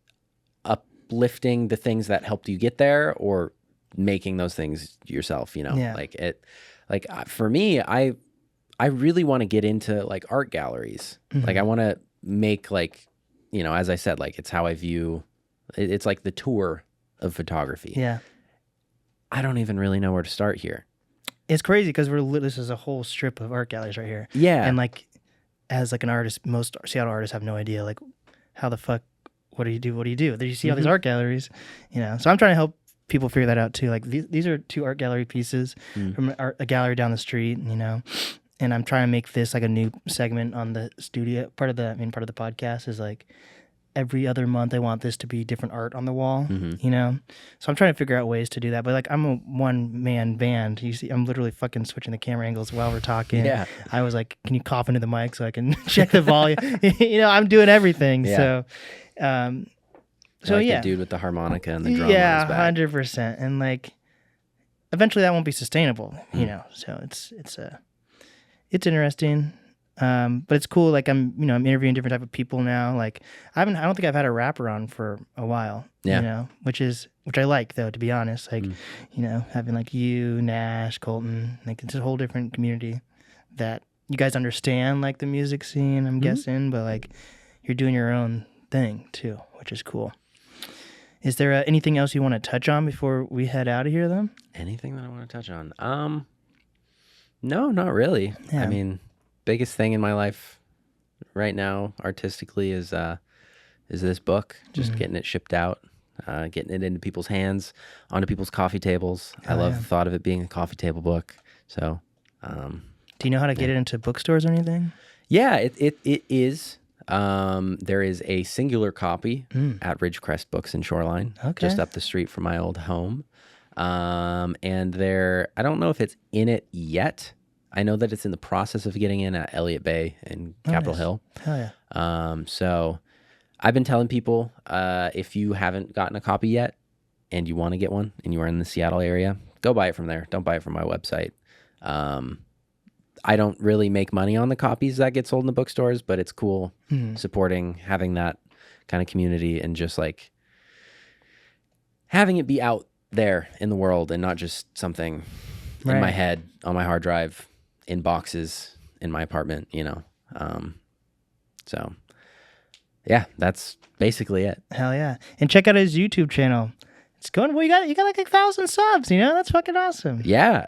uplifting the things that helped you get there or making those things yourself, you know. For me, I really want to get into like art galleries. Like I want to make like, you know, as I said, like it's how I view it's like the tour of photography. Yeah. I don't even really know where to start here. It's crazy because this is a whole strip of art galleries right here. Yeah. And like as like an artist, most Seattle artists have no idea like how the fuck, what do you do? You see all these art galleries, you know. So I'm trying to help people figure that out too. Like these are 2 art gallery pieces from a gallery down the street, you know. And I'm trying to make this like a new segment on the studio. Part of the podcast is like every other month I want this to be different art on the wall, you know? So I'm trying to figure out ways to do that. But like I'm a one-man band. You see, I'm literally fucking switching the camera angles while we're talking. Yeah. I was like, can you cough into the mic so I can check the volume? You know, I'm doing everything. Yeah. So, the dude with the harmonica and the drum on yeah, his back. 100%. And like eventually that won't be sustainable, you know? So it's interesting. But it's cool. Like I'm interviewing different type of people now. Like I don't think I've had a rapper on for a while, you know, which I like though, to be honest, like, you know, having like you, Nash, Colton, like it's a whole different community that you guys understand like the music scene, I'm guessing, but like you're doing your own thing too, which is cool. Is there anything else you want to touch on before we head out of here though? Anything that I want to touch on? No, not really. Yeah. I mean, biggest thing in my life right now artistically is this book, just getting it shipped out, getting it into people's hands, onto people's coffee tables. I love the thought of it being a coffee table book. So do you know how to get it into bookstores or anything? Yeah, it is. There is a singular copy at Ridgecrest Books in Shoreline, just up the street from my old home. And I don't know if it's in it yet. I know that it's in the process of getting in at Elliott Bay and Capitol Hill. Hell yeah. So I've been telling people, if you haven't gotten a copy yet and you want to get one and you are in the Seattle area, go buy it from there. Don't buy it from my website. I don't really make money on the copies that get sold in the bookstores, but it's cool supporting, having that kind of community and just like having it be out there in the world and not just something in my head on my hard drive in boxes in my apartment, you know. So yeah, that's basically it. Hell yeah. And check out his YouTube channel. It's going, well, you got like 1,000 subs, you know? That's fucking awesome. Yeah.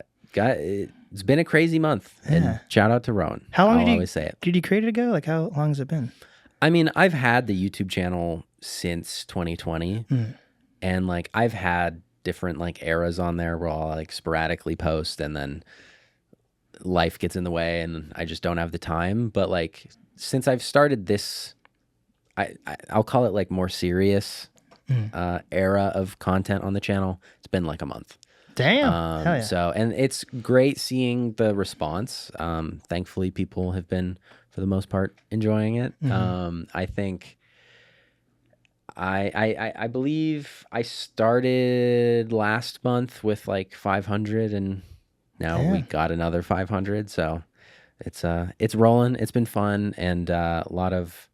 it's been a crazy month. Yeah. And shout out to Rowan. How long I'll did you always say it. did you create it ago? Like how long has it been? I mean, I've had the YouTube channel since 2020, and like I've had different like eras on there where I'll like sporadically post, and then life gets in the way, and I just don't have the time. But like since I've started this, I'll call it like more serious era of content on the channel. It's been like a month. Damn. Hell yeah. So, and it's great seeing the response. Thankfully, people have been, for the most part, enjoying it. I think I believe I started last month with like 500, and now we got another 500. So it's rolling. It's been fun, and a lot of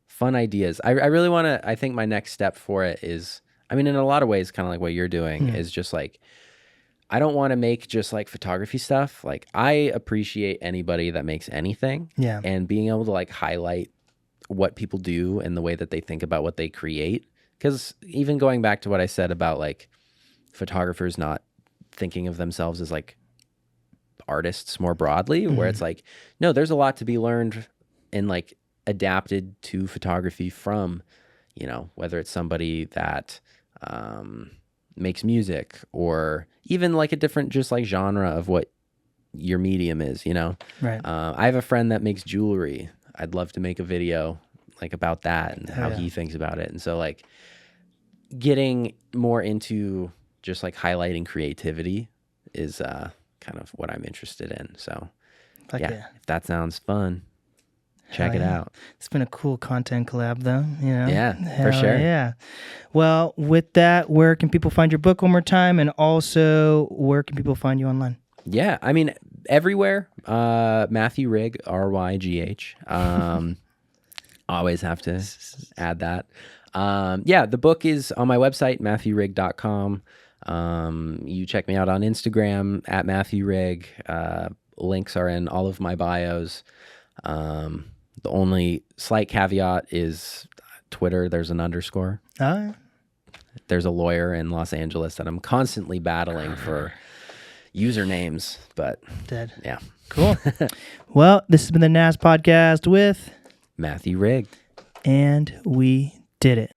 fun ideas. I really want to. I think my next step for it is, I mean, in a lot of ways, kind of like what you're doing, is just like, I don't want to make just like photography stuff. Like I appreciate anybody that makes anything. Yeah. And being able to like highlight what people do and the way that they think about what they create. Because even going back to what I said about like photographers not thinking of themselves as like artists more broadly, where it's like, no, there's a lot to be learned and like adapted to photography from, you know, whether it's somebody that makes music, or even like a different just like genre of what your medium is, you know? Right. I have a friend that makes jewelry. I'd love to make a video like about that and how he thinks about it. And so like getting more into just like highlighting creativity is kind of what I'm interested in. So if that sounds fun, check it out. It's been a cool content collab though, you know? Yeah, for sure. Yeah. Well, with that, where can people find your book one more time? And also, where can people find you online? Yeah, I mean, everywhere. Matthew Rygh, R-Y-G-H. Always have to add that. Yeah, the book is on my website, MatthewRygh.com. You check me out on Instagram, at Matthew Rygh. Links are in all of my bios. The only slight caveat is Twitter, there's an underscore. There's a lawyer in Los Angeles that I'm constantly battling for usernames, but yeah. Cool. Well, this has been the NAST podcast with Matthew Rygh. And we did it.